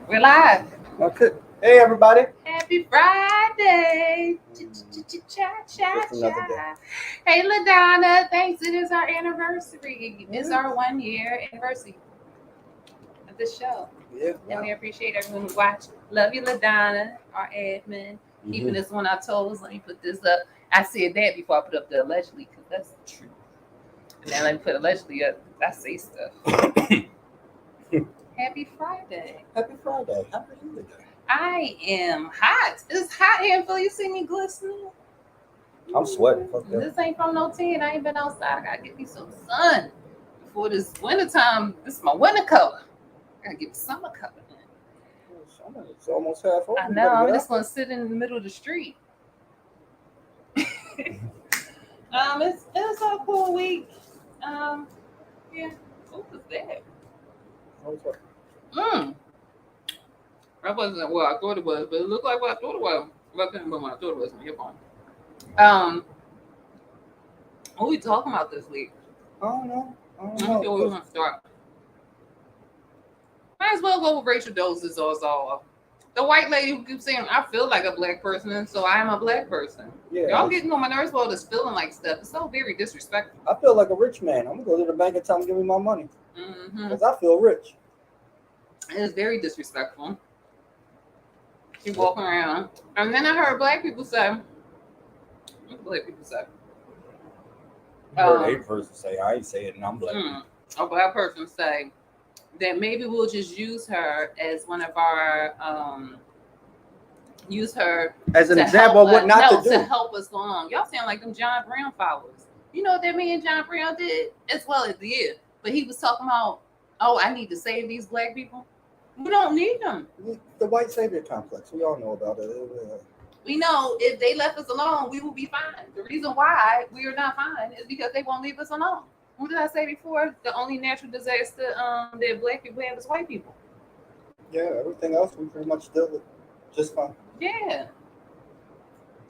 We're live. Okay. Hey, everybody. Happy Friday. Cha-cha-cha-cha. Hey, LaDonna. Thanks. It is our anniversary. It's our 1 year anniversary of the show. Yeah. And we appreciate everyone who watched. Love you, LaDonna, our admin. Keeping us on our toes. Let me put this up. I said that before I put up the allegedly because that's true. Now let me put allegedly up. I say stuff. Happy Friday. Happy Friday. How are you today? I am hot. It's hot here in Philly. You see me glistening? I'm sweating. Fuck that. This ain't from no 10. I ain't been outside. I gotta get me some sun before this wintertime. This is my winter color. I gotta get summer color in. It's almost half over. I know. I'm just gonna sit in the middle of the street. It's a cool week. Yeah. What was that? That wasn't what I thought it was, but it looked like what I thought it was. Well, I couldn't remember what I thought it was. My hip on. What are we talking about this week? I don't know. Let me see where we want to start. Might as well go with Rachel Dolezal. The white lady who keeps saying, I feel like a black person, and so I am a black person. Yeah. Y'all getting on my nerves about this feeling like stuff. It's so very disrespectful. I feel like a rich man. I'm going to go to the bank and tell them to give me my money. Because I feel rich. It is very disrespectful. She walking around. And then I heard black people say, I heard a person say, I ain't saying it, and I'm black. A black person say that maybe we'll just use her as one of our, use her as an example of what not to do. To help us go on. Y'all sound like them John Brown followers. You know what that man John Brown did? As well as did. But he was talking about, I need to save these black people. We don't need them. The white savior complex. We all know about it. We know if they left us alone, we will be fine. The reason why we are not fine is because they won't leave us alone. What did I say before? The only natural disaster that black people have is white people. Yeah, everything else we pretty much deal with just fine. Yeah.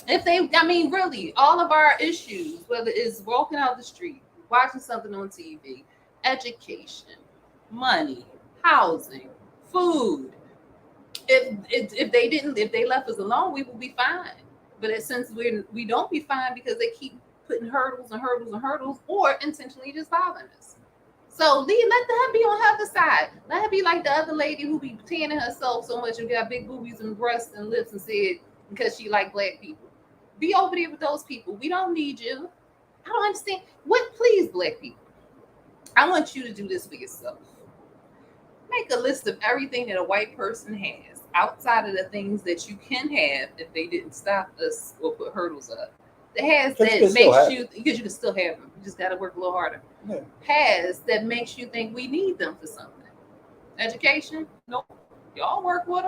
Really, all of our issues, whether it's walking out the street, watching something on TV, education, money, housing, food. If they left us alone, we would be fine. But since we don't be fine because they keep putting hurdles, or intentionally just bothering us. So let her be on her other side. Let her be like the other lady who be tanning herself so much and got big boobies and breasts and lips and said because she like black people. Be over there with those people. We don't need you. I don't understand. Please, black people. I want you to do this for yourself. Make a list of everything that a white person has outside of the things that you can have if they didn't stop us or put hurdles up. The has that makes you, because you can still have them. You just got to work a little harder. Yeah. Has that makes you think we need them for something. Education? Nope. Y'all work with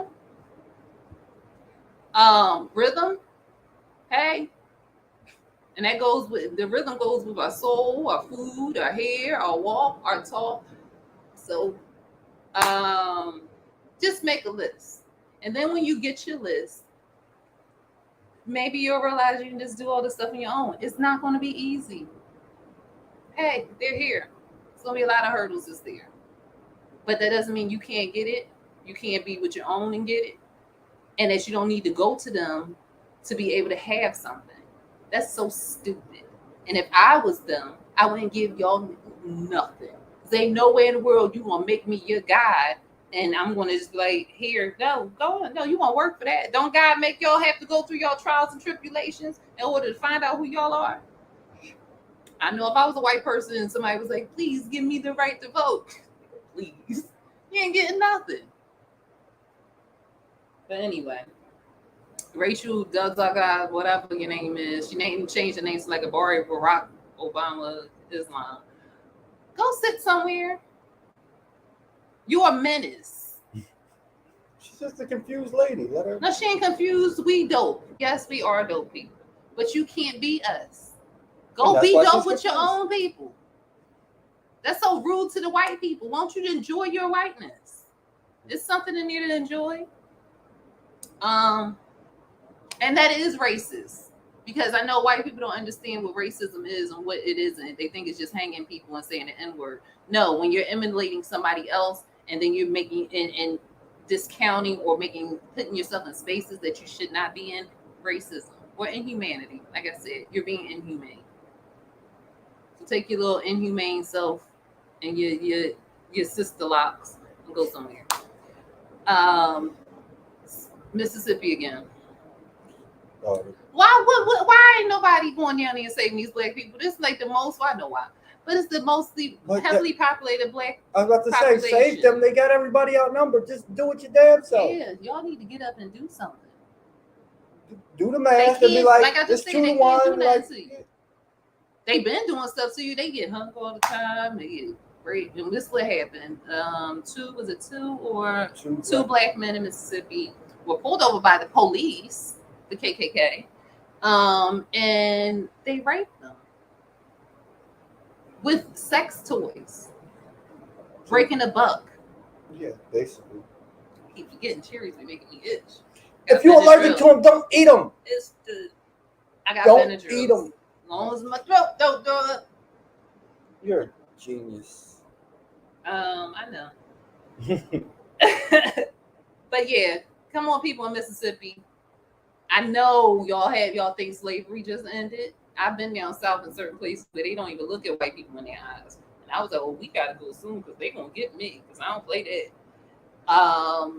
them. Rhythm? Hey. And that goes with, the rhythm goes with our soul, our food, our hair, our walk, our talk. So, just make a list. And then when you get your list, maybe you'll realize you can just do all this stuff on your own. It's not going to be easy. Hey, they're here. It's going to be a lot of hurdles that's there. But that doesn't mean you can't get it. You can't be with your own and get it. And that you don't need to go to them to be able to have something. That's so stupid. And if I was them, I wouldn't give y'all nothing. There ain't nowhere in the world you going to make me your guide. And I'm going to just be like, here, no, go on. No, you want to work for that. Don't God make y'all have to go through your trials and tribulations in order to find out who y'all are? I know if I was a white person and somebody was like, please give me the right to vote. Please. You ain't getting nothing. But anyway, Rachel Dolezal, whatever your name is, she changed the name to like a Barack Obama Islam. Go sit somewhere. You're a menace. She's just a confused lady. Let her. No, she ain't confused. We dope. Yes, we are dope people. But you can't be us. Go be dope with your own people. That's so rude to the white people. Won't you enjoy your whiteness? It's something in there to enjoy. And that is racist. Because I know white people don't understand what racism is and what it isn't. They think it's just hanging people and saying the N-word. No, when you're emulating somebody else and then you're making and discounting or putting yourself in spaces that you should not be in. Racism or inhumanity. Like I said, you're being inhumane. So take your little inhumane self and your sister locks and go somewhere. Um, Mississippi again. Why ain't nobody going down there and saving these black people? This is like the most. Well, I know why, but it's the mostly heavily populated black. I was about to say, save them. They got everybody outnumbered. Just do it your damn self. Yeah, y'all need to get up and do something. Do the math and be like I just it's said, 2 to 1. Like, they've been doing stuff to you. They get hung all the time. They get raped. And this is what happened. Two black men in Mississippi were pulled over by the police, the KKK, and they raped them with sex toys, breaking a buck. Yeah, basically. I keep forgetting cherries be making me itch. If you're allergic to them, don't eat them. I got don't Benadryl. Eat them. As long as my throat don't do it. You're a genius. I know. But yeah, come on, people in Mississippi. I know y'all think slavery just ended. I've been down south in certain places where they don't even look at white people in their eyes. And I was like, well, we gotta go soon because they're gonna get me because I don't play that.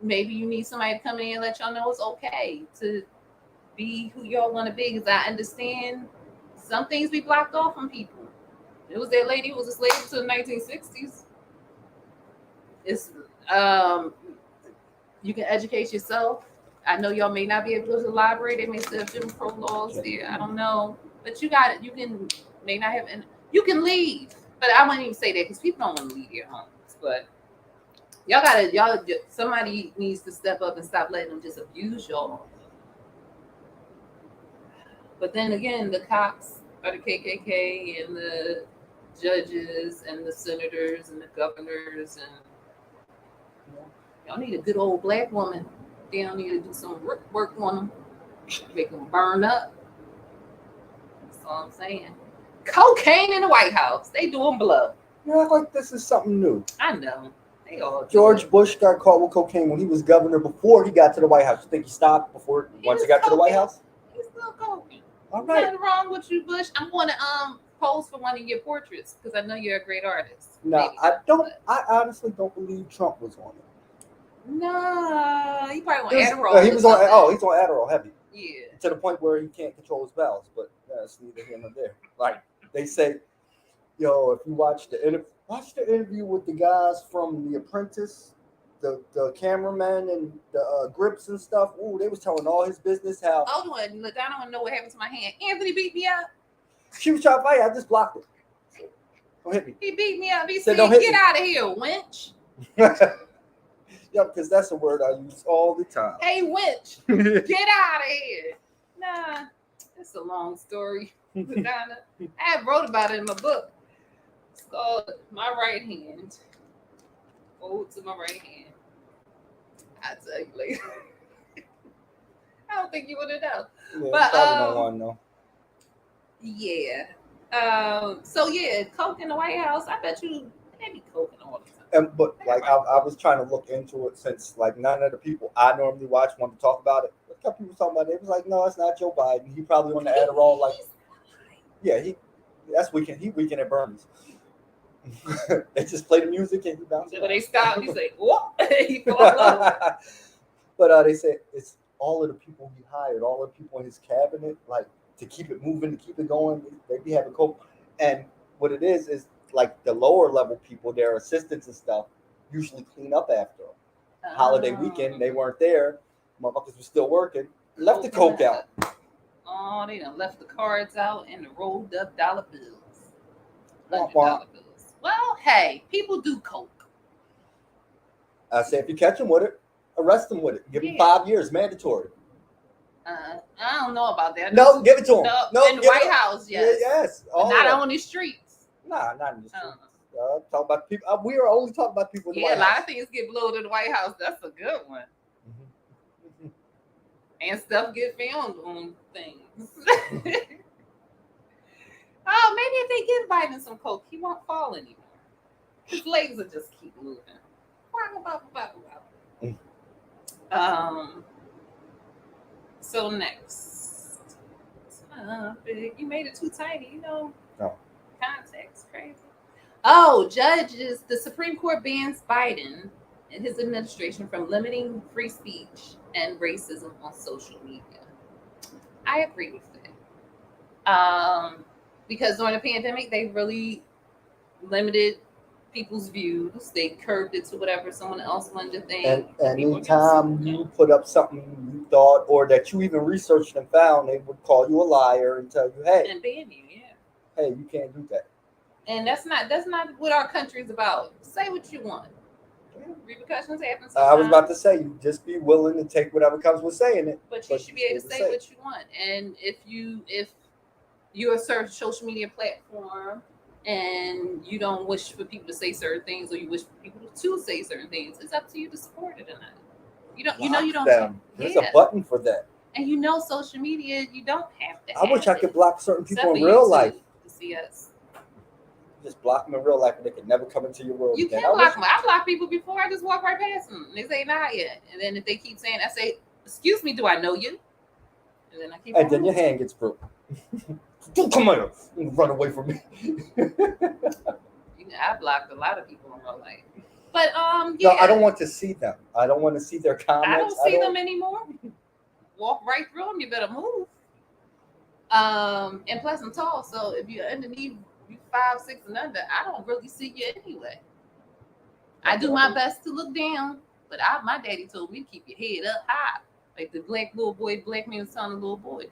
Maybe you need somebody to come in and let y'all know it's okay to be who y'all want to be. Because I understand some things be blocked off from people. It was that lady who was a slave until the 1960s. It's you can educate yourself. I know y'all may not be able to go to the library. They may still have Jim Crow laws there. I don't know, but you got it. You can may not have, and you can leave. But I wouldn't even say that because people don't want to leave their homes. But somebody needs to step up and stop letting them just abuse y'all. But then again, the cops are the KKK and the judges and the senators and the governors, and y'all need a good old black woman down here to do some work on them, make them burn up. That's all I'm saying. Cocaine in the White House. They doing blow. You act like this is something new. I know. They all George Bush got caught with cocaine when he was governor before he got to the White House. You think he stopped once he got to the White House? He's still cocaine. All right. Nothing wrong with you, Bush. I'm going to pose for one of your portraits because I know you're a great artist. No, I don't. I honestly don't believe Trump was on it. No, he probably on Adderall. He was on. Oh, he's on Adderall heavy. Yeah. To the point where he can't control his bowels. But that's neither here nor there. Like they say, yo, if you watch the interview with the guys from The Apprentice, the cameraman and the grips and stuff. Ooh, they was telling all his business. How I don't want to know what happened to my hand. Anthony beat me up. She was trying to fight. I just blocked it. Don't hit me. He beat me up. He said, "Get out of here, wench." Yep, because that's a word I use all the time. Hey, wench, get out of here. Nah, it's a long story. I wrote about it in my book. It's called My Right Hand. Ode to My Right Hand. I'll tell you later. I don't think you would have known. Yeah, but no one, no. Yeah. So yeah, coke in the White House. I bet you they be coking all the time. But like I was trying to look into it since like none of the people I normally watch want to talk about it. A couple people talking about it. It was like, no, it's not Joe Biden. He probably on the Adderall. Like, yeah, that's weekend. He weekend at Bernie's. They just play the music and he bounces. When they stop, he say, "What?" He fall over. But they say it's all of the people he hired, all of the people in his cabinet, like to keep it moving, to keep it going. They be having coke, and what it is like the lower level people, their assistants and stuff, usually clean up after them. Holiday weekend, they weren't there. Motherfuckers were still working. Left the coke out. Oh, they done left the cards out and the rolled up dollar bills. $100 bills. Well, hey, people do coke. I say if you catch them with it, arrest them with it. Give them 5 years, mandatory. I don't know about that. No, give it to them. No, in the White House, yes. Yeah, yes. Not on the streets. Nah, not in the streets. Talk about people. We are only talking about people in the White House. Yeah, a lot of things get blown in the White House. That's a good one. Mm-hmm. And stuff get filmed on things. Oh, maybe if they give Biden some coke, he won't fall anymore. 'Cause he got a lot of money. Maybe. He got a lot of money. Yeah, yes. Oh, maybe if they give Biden some coke, he won't fall anymore. His legs will just keep moving. Mm. So next topic. You made it too tiny, No. Context crazy. Oh, judges, the Supreme Court bans Biden and his administration from limiting free speech and racism on social media. I agree with that. Because during the pandemic, they really limited people's views. They curbed it to whatever someone else wanted to think. And People were anytime getting you put up something you thought or that you even researched and found, they would call you a liar and tell you, hey, and ban you, yeah. hey, you can't do that. And that's not what our country is about. Say what you want. Repercussions happen sometimes. I was about to say, you just be willing to take whatever comes with saying it. But you should be able to say what you want. And if you're a certain social media platform and you don't wish for people to say certain things, or you wish for people to say certain things, it's up to you to support it or not. You don't. Them. There's a button for that. And social media, you don't have to. I wish I could block certain people Except in for real YouTube life. to see us. Just block them in real life, and they can never come into your world. You again. can block them. I block people before. I just walk right past them. They say not yet, and then if they keep saying, I say, "Excuse me, do I know you?" And then I keep. And then your hand gets broken. Don't come here. Run away from me. I blocked a lot of people in real life, but No, I don't want to see them. I don't want to see their comments. I don't see them anymore. Walk right through them. You better move. And plus I'm tall, so if you're underneath, you 5'6" and under, I don't really see you anyway. I do my best to look down, but my daddy told me to keep your head up high, like the black man was telling the little boy.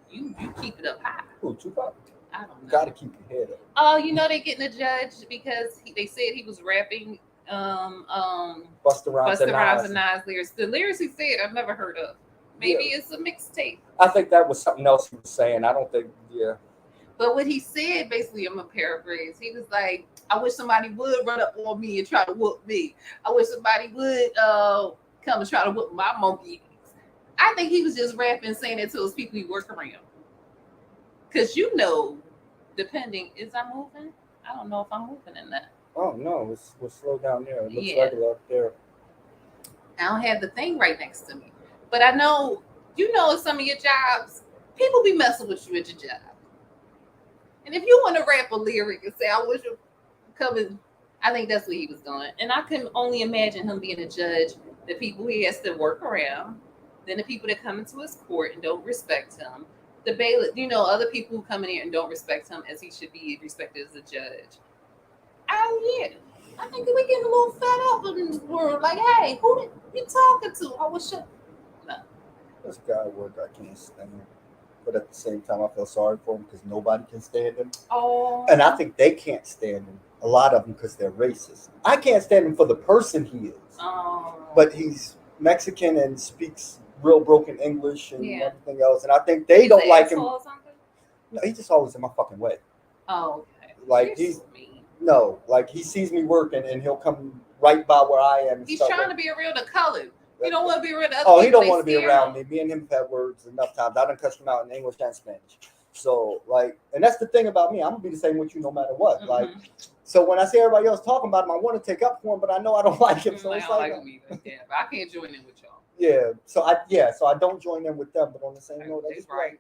You keep it up high. Who, Tupac? I don't know. Gotta keep your head up. Oh, they're getting a judge because they said he was rapping Busta Rhymes and Nas lyrics. The lyrics he said I've never heard of. Maybe it's a mixtape. I think that was something else he was saying. I don't think, But what he said, basically, I'm gonna paraphrase. He was like, "I wish somebody would run up on me and try to whoop me. I wish somebody would come and try to whoop my monkeys." I think he was just rapping, saying it to those people he work around. Because depending, is I moving? I don't know if I'm moving in that. Oh no, we're slow down there. It looks regular up there. I don't have the thing right next to me, but I know some of your jobs, people be messing with you at your job. And if you want to rap a lyric and say, "I wish you come in," I think that's what he was doing. And I can only imagine him being a judge. The people he has to work around, then the people that come into his court and don't respect him, the bailiff, other people who come in here and don't respect him as he should be respected as a judge. Oh yeah, I think we getting a little fed up in this world. Like, hey, who you talking to? I wish you. No. This guy at work, I can't stand him. But at the same time, I feel sorry for him because nobody can stand him. Oh. And I think they can't stand him. A lot of them because they're racist. I can't stand him for the person he is. Oh. But he's Mexican and speaks real broken English and everything else. And I think they don't like him. Or something? No, he's just always in my fucking way. Oh, okay. Like he sees me working and he'll come right by where I am. He's trying to be around the colored. He don't want to be around the other people. He don't want to be around me. Me and him have had words enough times. I done cussed him out in English and Spanish. So and that's the thing about me. I'm gonna be the same with you no matter what. Mm-hmm. Like, so when I see everybody else talking about him, I want to take up for him, but I know I don't like him. So I it's don't like him either. Yeah, but I can't join in with y'all. Yeah. So I don't join in with them, but on the same note, that's right.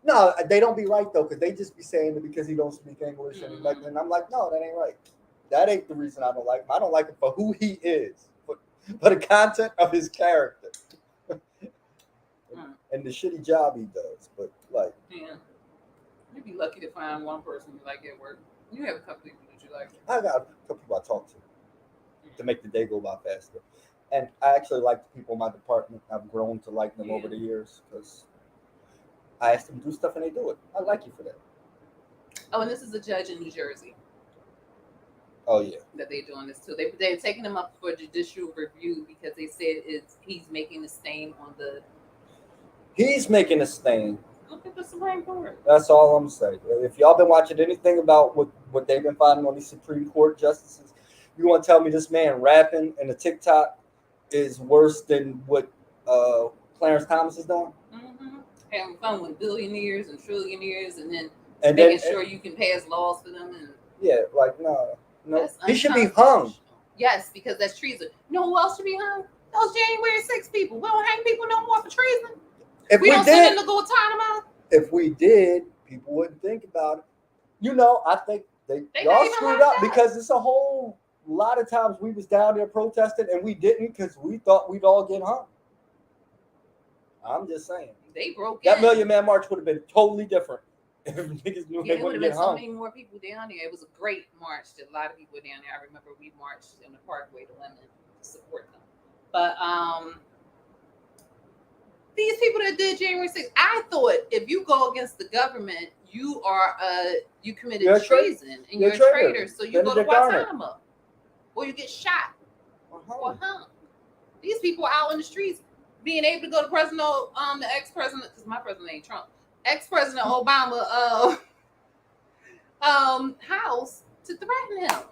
No, they don't be right though, because they just be saying it because he don't speak English and I'm like, no, that ain't right. That ain't the reason I don't like him. I don't like him for who he is, but the content of his character and the shitty job he does. But like, you'd be lucky to find one person you like at work. You have a couple people that you like. I got a couple people I talk to make the day go by faster. And I actually like the people in my department. I've grown to like them over the years because I ask them to do stuff and they do it. I like you for that. Oh, and this is a judge in New Jersey. Oh yeah. That they're doing this too. They're taking him up for judicial review because they said he's making a stain on the. He's making a stain. Look at the Supreme Court. That's all I'm saying. If y'all been watching anything about what they've been finding on these Supreme Court justices, you want to tell me this man rapping in a TikTok is worse than what Clarence Thomas is doing? Mm-hmm. Having fun with billionaires and trillionaires, and then making sure you can pass laws for them and Yeah, like no, That's he should be hung. Yes, because that's treason. You know who else should be hung? Those January 6 people. We don't hang people no more for treason. If We don't did, send them to Guantanamo. if we did, people wouldn't think about it. You know, I think They y'all not screwed even up locked up. because it's a whole lot of times we was down there protesting and we didn't because we thought we'd all get hung. I'm just saying. They broke That in. Million Man March would have been totally different if niggas knew Yeah, they it would wouldn't have get been so hung. many more people down there. It was a great march. That a lot of people were down there. I remember we marched in the Parkway to women to support them. But these people that did January 6th, I thought if you go against the government, you are you committed treason and you're a traitor. So you go to Guantanamo or you get shot or hung. These people are out in the streets being able to go to the ex-president, because my president ain't Trump, ex-president Obama house to threaten him.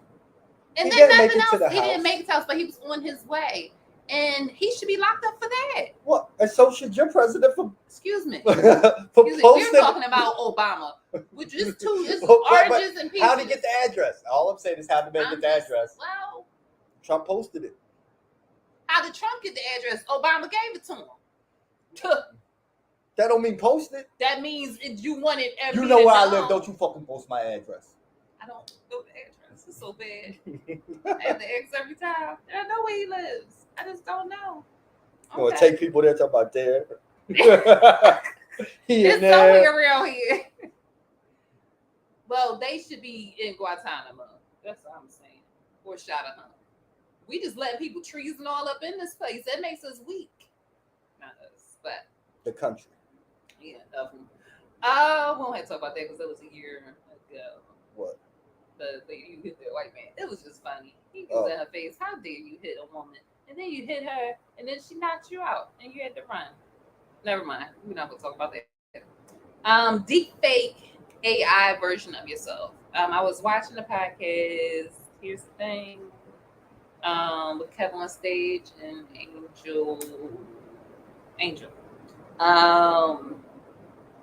And then nothing else. He didn't make it to the house, but he was on his way. And he should be locked up for that. What? And so should your president for excuse me. for Excuse me. We're talking about Obama. Which is oranges and peaches. How to get the address? All I'm saying is how to get the address. Well, Trump posted it. How did Trump get the address? Obama gave it to him. That don't mean post it. That means if you want it every You know where I live, don't you fucking post my address. I don't know the address. It's so bad. I have to ask every time. I know where he lives. I just don't know. Okay. Well, take people there, talk about there. It's somewhere around here. Well, they should be in Guantanamo. That's what I'm saying. Or shot at home. We just letting people treason all up in this place. That makes us weak. Not us, but the country. Yeah, definitely. We won't have to talk about that because that was a year ago. What? The lady who hit the white man. It was just funny. He was in her face. How dare you hit a woman? And then you hit her, and then she knocked you out, and you had to run. Never mind. We're not gonna talk about that. Deep fake AI version of yourself. I was watching the podcast. Here's the thing. With Kevin on stage and Angel.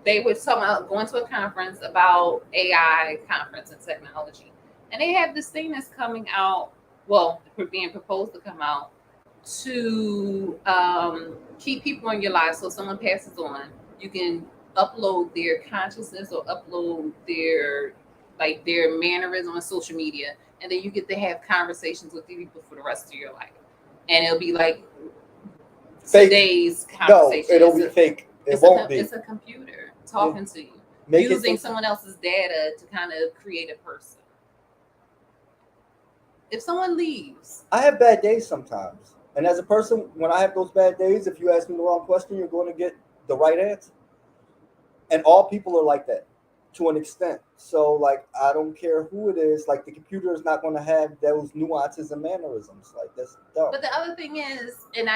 They were talking about going to a conference about AI conference and technology. And they have this thing that's coming out, well, being proposed to come out to keep people in your life. So someone passes on, you can upload their consciousness or upload their mannerism on social media, and then you get to have conversations with these people for the rest of your life. And it'll be like fake. Today's conversation. No, it'll be fake. It won't be. It's a computer talking to you, using someone else's data to kind of create a person. If someone leaves, I have bad days sometimes, and as a person, when I have those bad days, if you ask me the wrong question, you're going to get the right answer. And all people are like that to an extent. So, like, I don't care who it is. Like, the computer is not going to have those nuances and mannerisms. Like, that's dumb. But the other thing is, and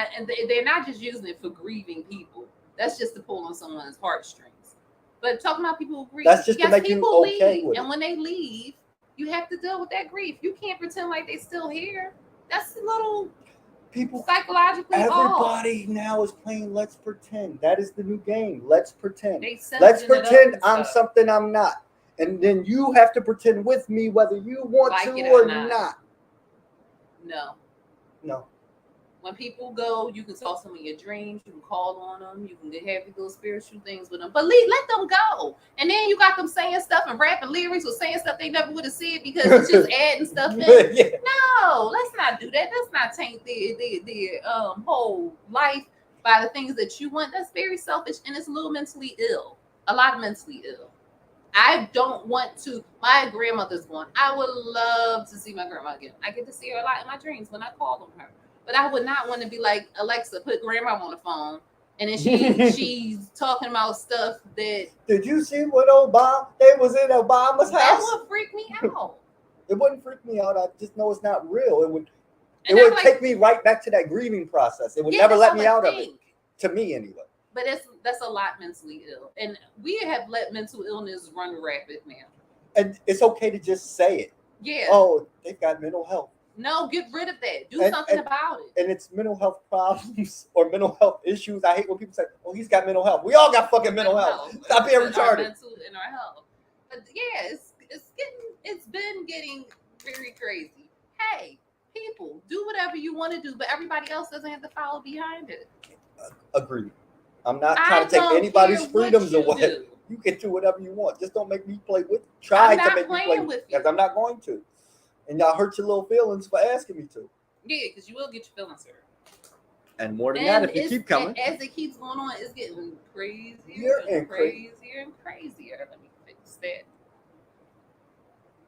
they're not just using it for grieving people. That's just to pull on someone's heartstrings. But talking about people who grieve, that's just to make you okay with it. And when they leave, you have to deal with that grief. You can't pretend like they're still here. That's a little people psychologically. Everybody now is playing Let's Pretend. That is the new game. Let's pretend. Let's pretend I'm something I'm not. And then you have to pretend with me whether you want to or not. No. When people go, you can talk to them in your dreams. You can call on them. You can have those spiritual things with them. But let them go. And then you got them saying stuff and rapping lyrics or saying stuff they never would have said because it's just adding stuff in. Yeah. No, let's not do that. Let's not taint their whole life by the things that you want. That's very selfish, and it's a little mentally ill. A lot of mentally ill. I don't want to. My grandmother's gone. I would love to see my grandma again. I get to see her a lot in my dreams when I call on her. But I would not want to be like, Alexa, put grandma on the phone. And then she's talking about stuff that... Did you see what Obama... They was in Obama's house? That would freak me out. It wouldn't freak me out. I just know it's not real. It would take me right back to that grieving process. It would never let me out of it. To me, anyway. But that's a lot mentally ill. And we have let mental illness run rapid now. And it's okay to just say it. Yeah. Oh, they've got mental health. No, get rid of that. Do something about it. And it's mental health problems or mental health issues. I hate when people say, "Oh, he's got mental health." We all got fucking mental health. Stop being retarded. Mental and our health. But yeah, it's been getting very crazy. Hey, people, do whatever you want to do, but everybody else doesn't have to follow behind it. Agreed. I'm not I trying to take don't anybody's care what freedoms you away. do. You can do whatever you want. Just don't make me play with. I'm Try to not make me play playing with you. because I'm not going to. And y'all hurt your little feelings for asking me to. Yeah, because you will get your feelings hurt. And more than And that, if you keep coming, as it keeps going on, it's getting crazier You're and crazier and crazier. Let me fix that.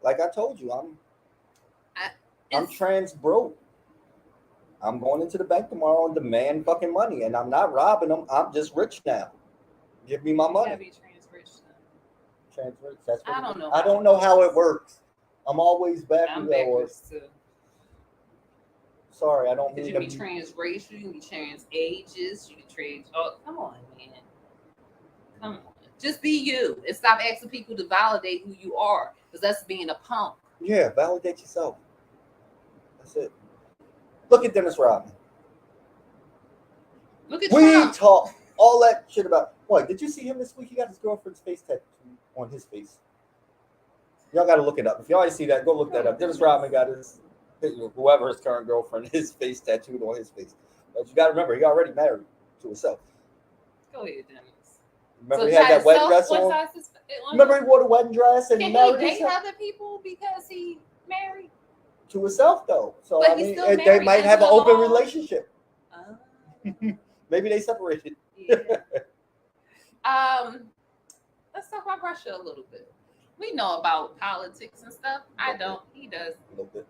like I told you, I'm It's, trans broke. I'm going into the bank tomorrow and demand fucking money, and I'm not robbing them. I'm just rich now. Give me my you gotta money. be trans rich now. Trans rich. That's what I it don't is. know I how don't it know how it works. works. I'm always I'm backwards. backwards too. Sorry, I don't Because mean you can to be transracial, you can be trans ages, you can trans. Oh, come on, man. Come on. Just be you and stop asking people to validate who you are. Because that's being a punk. Yeah, validate yourself. That's it. Look at Dennis Rodman. Look at We Trump. talk all that shit about. What? Did you see him this week? He got his girlfriend's face tattoo on his face. Y'all got to look it up. If y'all ain't see that, go look that up. Dennis Rodman got whoever his current girlfriend, his face tattooed on his face. But you got to remember, he already married to himself. Go ahead, Dennis. Remember, he had that wedding dress on. Remember, he wore the wedding dress and Can he married date himself other people because he married? to himself, though. So But I he's mean, still they married might have an into the open law. relationship. Oh, Maybe they separated. yeah. Let's talk about Russia a little bit. We know about politics and stuff. I don't. He does. A little bit.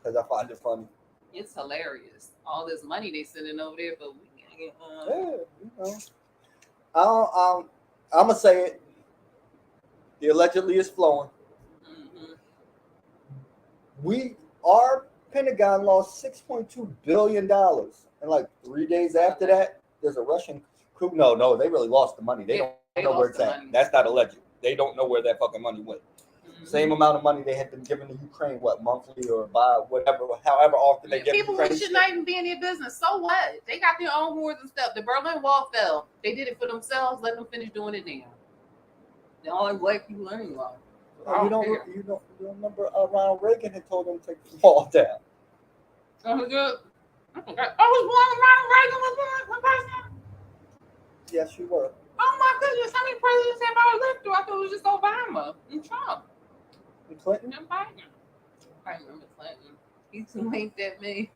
Because I find it funny. It's hilarious. All this money they sending over there, but we can't get. Yeah, you know. I'm gonna say it. The allegedly is flowing. Mm-hmm. Our Pentagon lost $6.2 billion, and like 3 days after that, there's a Russian coup. No, they really lost the money. They don't know where it's at. Money. That's not alleged. They don't know where that fucking money went. Mm-hmm. Same amount of money they had been giving to Ukraine, what, monthly or by whatever, however often they give people Ukraine. People should not even be in their business. So what? They got their own wars and stuff. The Berlin Wall fell. They did it for themselves. Let them finish doing it now. They're all black people anyway. You don't remember Ronald Reagan had told them to take the wall down. Oh, good. I was born Ronald Reagan was president. Yes, you were. Oh my goodness, how many presidents have I lived through? I thought it was just Obama and Trump. And Clinton? And Biden. I remember Clinton. He's winked at me.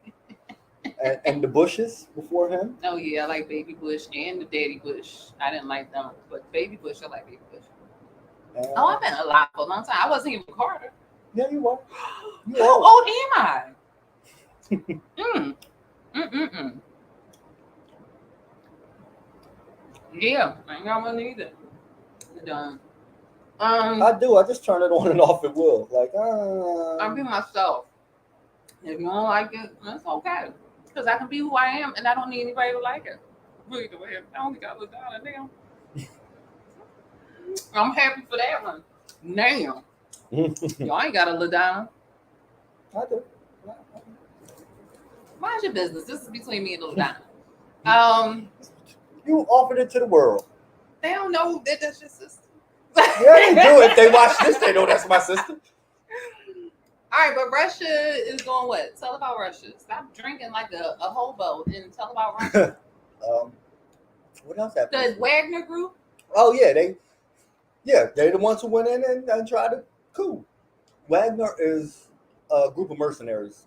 and the Bushes before him? Oh yeah, I like Baby Bush and the Daddy Bush. I didn't like them, but Baby Bush, I like Baby Bush. I've been alive for a long time. I wasn't even Carter. Yeah, you were. How old am I? Yeah, I ain't got one either. Done. I do. I just turn it on and off at will. Like, I'm being myself. If you don't like it, that's okay. Because I can be who I am, and I don't need anybody to like it. Really, the way I only got a $1 now. I'm happy for that one. Now, y'all ain't got a $1. I do. Mind your business. This is between me and $1. You offered it to the world. They don't know that that's your sister. Yeah, they do. If they watch this, they know that's my sister. All right, but Russia is going what? Tell about Russia. Stop drinking like a hobo and tell about Russia. What else happened? The Wagner Group? Oh, yeah. They're the ones who went in and tried to coup. Wagner is a group of mercenaries.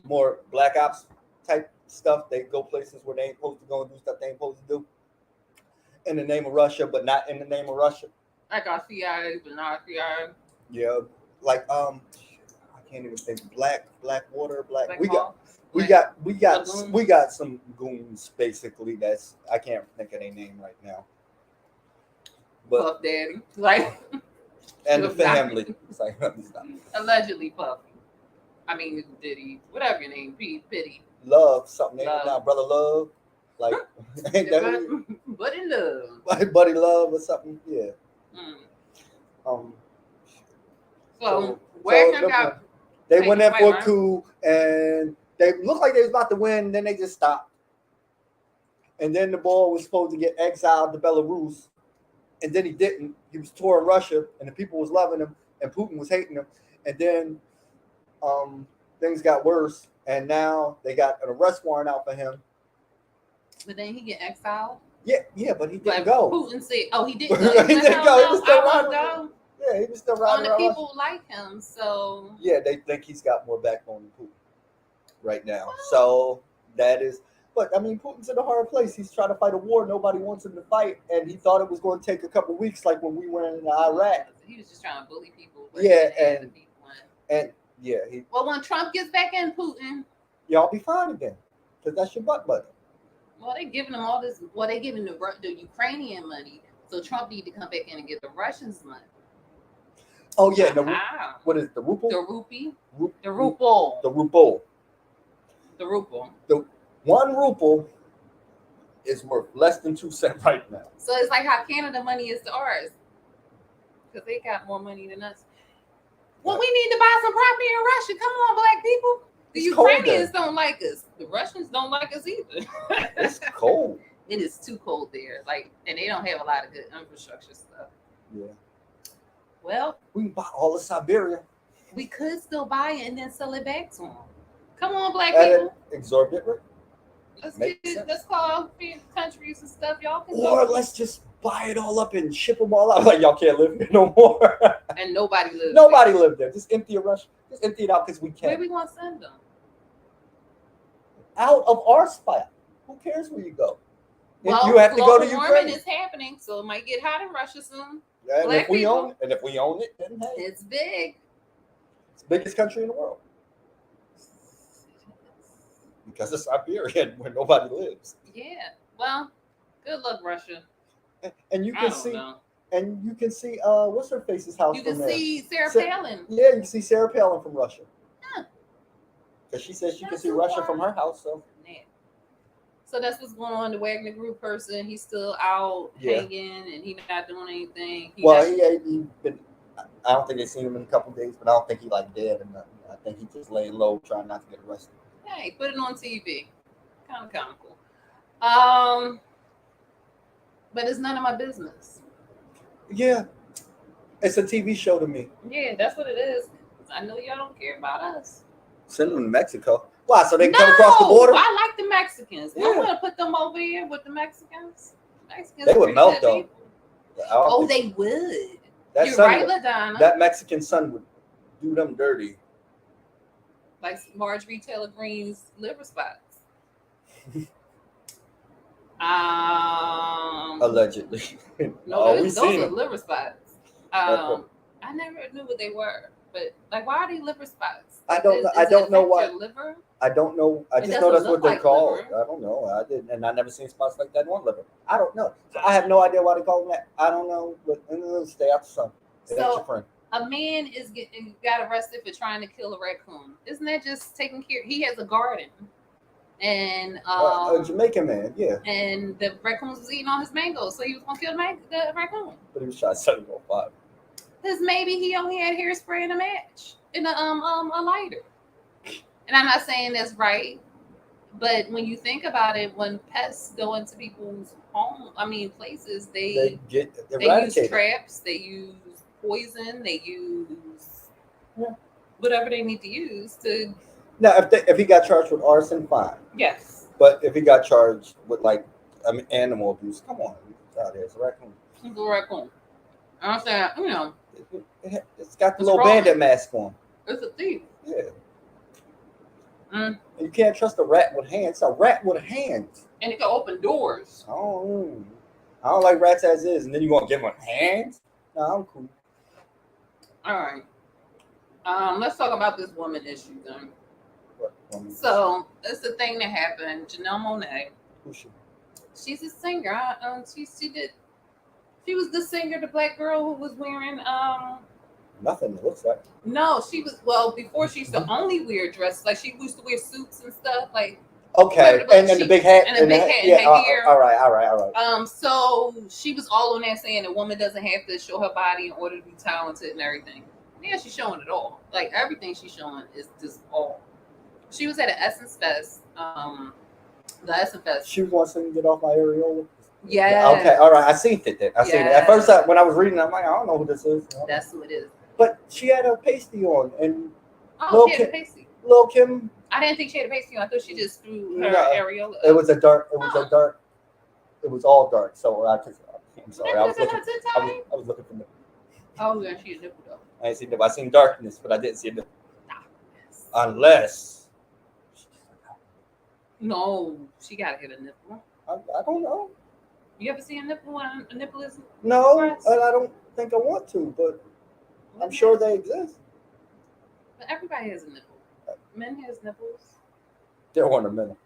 More black ops type stuff. They go places where they ain't supposed to go and do stuff they ain't supposed to do. In the name of Russia, but not in the name of Russia. Like our CIA, but not CIA. Yeah. Like, I can't even think. Black water. We got some goons basically. That's I can't think of their name right now. But Puff Daddy, like, and the family. It's like, stop. Allegedly Puffy. I mean Diddy, whatever your name, Pity. Love something now, brother Love. Like, ain't that Buddy Love. Buddy Love or something? Yeah. So Wagner got. They went there for a coup, and they looked like they was about to win. Then they just stopped, and then the boy was supposed to get exiled to Belarus, and then he didn't. He was touring Russia, and the people was loving him. and Putin was hating him, and then things got worse, and now they got an arrest warrant out for him. But then he get exiled. Yeah, but he didn't Like go. Putin said, "Oh, he didn't He go. didn't go. He was still I won't riding. go." Yeah, he was still And riding the around. people like him, so Yeah, they think he's got more backbone than Putin right now. So that is, but I mean, Putin's in a hard place. He's trying to fight a war nobody wants him to fight, and he thought it was going to take a couple weeks, like when we went into Iraq. he was just trying to bully people. Yeah, and yeah, well, when Trump gets back in, Putin, y'all be fine again, because that's your butt buddy. Well, they giving them all this. Well, they giving the Ukrainian money, so Trump need to come back in and get the Russians' money. Oh yeah, what is it, the ruble? The rupee. The ruble. ruble. The ruble. The ruble. The 1 ruble is worth less than 2 cents right now. So it's like how Canada money is to ours, because they got more money than us. Well, we need to buy some property in Russia. Come on, black people. The Ukrainians don't like us. The Russians don't like us either. It's cold. It is too cold there. Like, and they don't have a lot of good infrastructure stuff. Yeah. Well, we can buy all of Siberia. We could still buy it and then sell it back to them. Come on, black people. Exorbitant rate. Let's call countries and stuff. Y'all can or let's just buy it all up and ship them all out. Like, y'all can't live here no more. And nobody lives there. Just empty a Russia. Just empty it out because we can. Where we want to send them? Out of our spot. Who cares where you go? Well, you have to go to Ukraine. Warming is happening, so it might get hot in Russia soon. Yeah, and if we own it, then hey. It's big. It's the biggest country in the world. Because it's Siberia where nobody lives. Yeah. Well, good luck, Russia. And you can see what's her face's house. You can see Sarah Palin. Yeah, you can see Sarah Palin from Russia. Because she says she can see Russia from her house. So that's what's going on. The Wagner Group person, he's still out hanging, and he's not doing anything. He been. I don't think they've seen him in a couple of days, but I don't think he dead or nothing. I think he just laying low, trying not to get arrested. Hey, put it on TV. Kind of comical. But it's none of my business. Yeah, it's a TV show to me. Yeah, that's what it is. I know y'all don't care about us. Send them to Mexico. Why? So they can come across the border? I like the Mexicans. Yeah. I want to put them over here with the Mexicans. They would melt though. Oh, they would. You're right, LaDonna. That Mexican sun would do them dirty. Like Marjorie Taylor Greene's liver spots. Allegedly. No, those are liver spots. I never knew what they were. But like, why are they liver spots? I don't know. I don't know why. Liver? I don't know. I just know that's what they're called. I don't know. I didn't, and I never seen spots like that on liver. I don't know. So I have no idea why they call them that. I don't know. But stay out the sun. Stay out your friend. A man got arrested for trying to kill a raccoon. Isn't that just taking care? He has a garden, and a Jamaican man, yeah. And the raccoons was eating all his mangoes, so he was gonna kill the raccoon. But he was trying to set him on fire. Because maybe he only had hairspray in a match in a lighter. And I'm not saying that's right, but when you think about it, when pests go into people's places, they use traps, they use poison, they use whatever they need to use to. Now, if he got charged with arson, fine. Yes. But if he got charged with animal abuse, come on, it's a raccoon. It's a raccoon. I'm saying, it's got the little bandit mask on. It's a thief. Yeah. And you can't trust a rat with hands. It's a rat with hands. And it can open doors. Oh, I don't like rats as is. And then you want to give them hands? No, I'm cool. All right. Let's talk about this woman issue then. What woman? So it's the thing that happened. Janelle Monáe. Who's she? She's a singer. She was the singer, the black girl who was wearing nothing. It looks like. No, she was before she used to only wear dresses. Like she used to wear suits and stuff. Like okay, and the big hat and the big hat yeah, and her hair. All right. So she was all on that saying a woman doesn't have to show her body in order to be talented and everything. Yeah, she's showing it all. Like everything she's showing is just all. She was at an Essence Fest. The Essence Fest. She wants to get off my areola. Yeah. Okay. All right. I seen it. At first, when I was reading, I'm like, I don't know who this is. That's who it is. But she had a pasty on, and Oh, she had a pasty. Lil Kim. I didn't think she had a pasty on. I thought she just threw her areola. It was a dark. It was a dark. It was all dark. So I'm sorry. I was looking for nipple. Oh, yeah, she a nipple though. I didn't see nipple. I seen darkness, but I didn't see a nipple. Unless. No, she gotta hit a nipple. I don't know. You ever see a nipple when a nipple is? No, and I don't think I want to, but I'm sure they exist. But everybody has a nipple. Men has nipples. They're ornamental.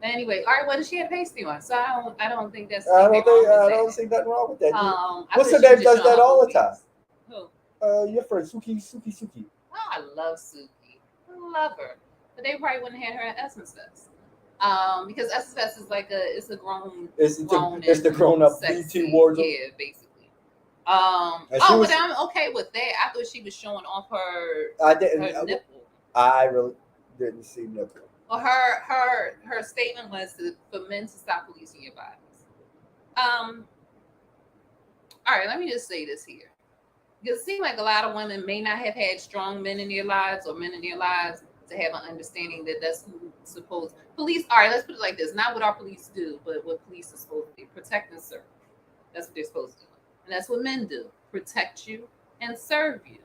Anyway, all right. What does she have pasty on? So I don't think that's. I don't see nothing wrong with that. What's her name? Does that all the time? Who? Your friend Suki. Oh, I love Suki. I love her. But they probably wouldn't have had her at Essence Fest. Because Essence Fest is like it's the grown up BT wardrobe. Yeah, basically. But I'm okay with that. I thought she was showing off her nipple. I really didn't see nipple. Well, her statement was for men to stop policing your bodies. All right, let me just say this here. Because it seems like a lot of women may not have had strong men in their lives or men in their lives to have an understanding that that's who supposed police. All right, let's put it like this: not what our police do, but what police are supposed to do: protect and serve. That's what they're supposed to do, and that's what men do: protect you and serve you.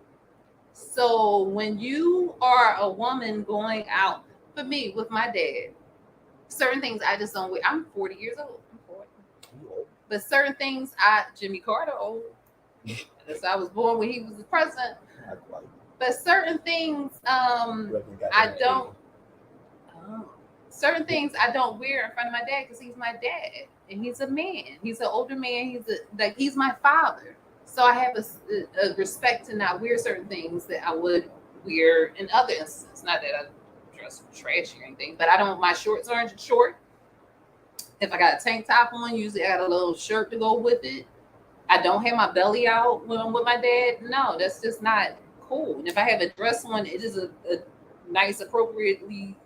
So when you are a woman going out, for me with my dad, certain things I just don't. I'm 40 years old. I'm 40. But certain things, Jimmy Carter old. I was born when he was the president. But certain things, I don't. Certain things I don't wear in front of my dad because he's my dad and he's a man. He's an older man. He's my father. So I have a respect to not wear certain things that I would wear in other instances. Not that I dress trashy or anything, but I don't. My shorts aren't short. If I got a tank top on, usually I got a little shirt to go with it. I don't have my belly out when I'm with my dad. No, that's just not cool. And if I have a dress on, it is a nice, appropriately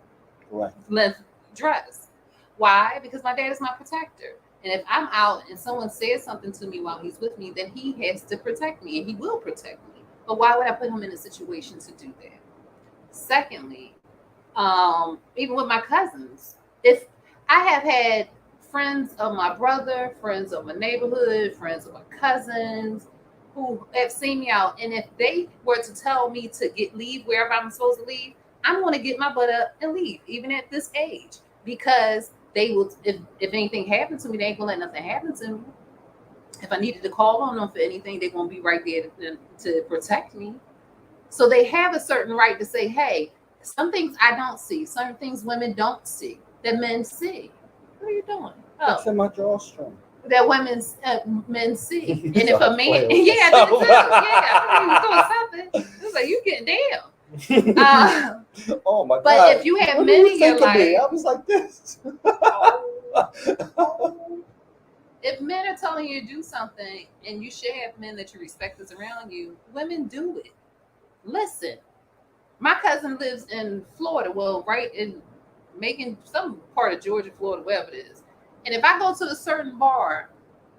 length dress. Why? Because my dad is my protector. And if I'm out and someone says something to me while he's with me, then he has to protect me and he will protect me. But why would I put him in a situation to do that? Secondly, even with my cousins, if I have had friends of my brother, friends of my neighborhood, friends of my cousins who have seen me out, and if they were to tell me to leave wherever I'm supposed to leave, I'm going to get my butt up and leave, even at this age, because they will. If anything happened to me, they ain't gonna let nothing happen to me. If I needed to call on them for anything, they're gonna be right there to protect me. So they have a certain right to say, "Hey, some things I don't see, some things women don't see that men see." What are you doing? That's in my drawstring. That men see. And if a man, I was doing something. It was like, you getting down. Oh my God. But if you have men in your life, I was like this. If men are telling you to do something and you should have men that you respect is around you, women do it. Listen, my cousin lives in Florida, well, right in Macon, some part of Georgia, Florida, wherever it is. And if I go to a certain bar,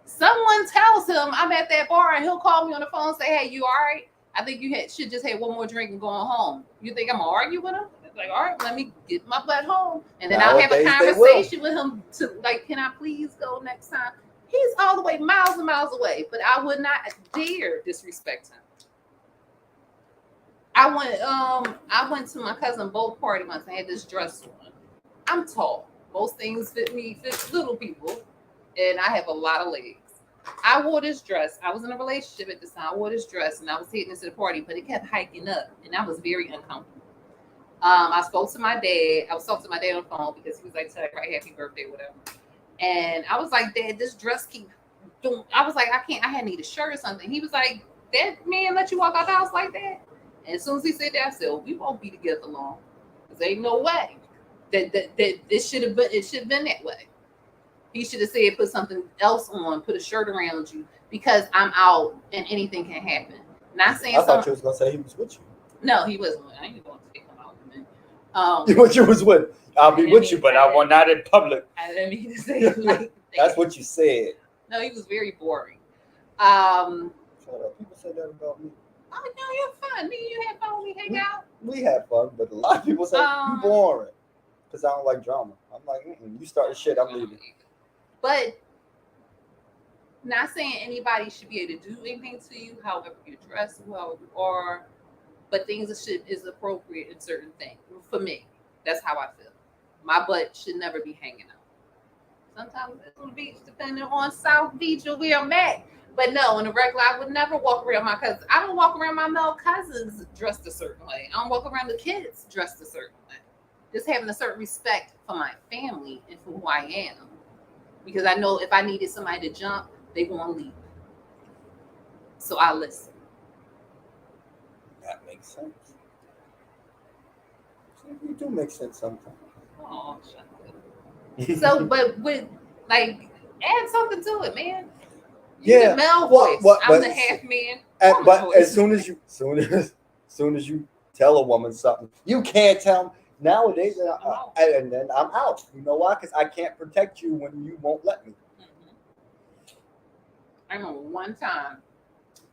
someone tells him I'm at that bar and he'll call me on the phone and say, "Hey, you all right? I think you should just have one more drink and going home." You think I'm going to argue with him? It's like, all right, let me get my butt home. And then I'll have a conversation with him to like, can I please go next time? He's all the way miles and miles away, but I would not dare disrespect him. I went to my cousin Bo's party once. I had this dress on. I'm tall. Most things fit little people, and I have a lot of legs. I wore this dress. I was in a relationship at this time. I wore this dress, and I was taking this to the party, but it kept hiking up, and I was very uncomfortable. I spoke to my dad. I was talking to my dad on the phone because he was like, "Tell her happy birthday, whatever." And I was like, "Dad, this dress keep doing." I was like, "I can't. I had need a shirt or something." He was like, "That man let you walk out the house like that?" And as soon as he said that, I said, "We won't be together long. There ain't no way that it should have been that way." He should have said, "Put something else on, put a shirt around you, because I'm out and anything can happen." Not saying I thought you was gonna say he was with you. No, he wasn't. I ain't going to take him out with me. What you was with? I'll be with you, but I want not in public. I didn't mean to say it like that. That's what you said. No, he was very boring. Shut up. People say that about me. Oh no, you're fun. Me and you have fun when we hang out. We have fun, but a lot of people say you boring because I don't like drama. I'm like, you start the shit, I'm leaving. But not saying anybody should be able to do anything to you, however you dress, however you are, but things is appropriate in certain things. For me, that's how I feel. My butt should never be hanging out. Sometimes it's on the beach, depending on South Beach or where I'm at. But no, in the regular, I would never walk around my cousins. I don't walk around my male cousins dressed a certain way. I don't walk around the kids dressed a certain way. Just having a certain respect for my family and for who I am. Because I know if I needed somebody to jump, they won't leave. So I listen. That makes sense. You do make sense sometimes. Oh, shut up. So, but with like, add something to it, man. You the male voice. I'm the half man. But as soon as you tell a woman something, you can't tell them nowadays. And then I'm out. You know why? Because I can't protect you when you won't let me. I remember one time,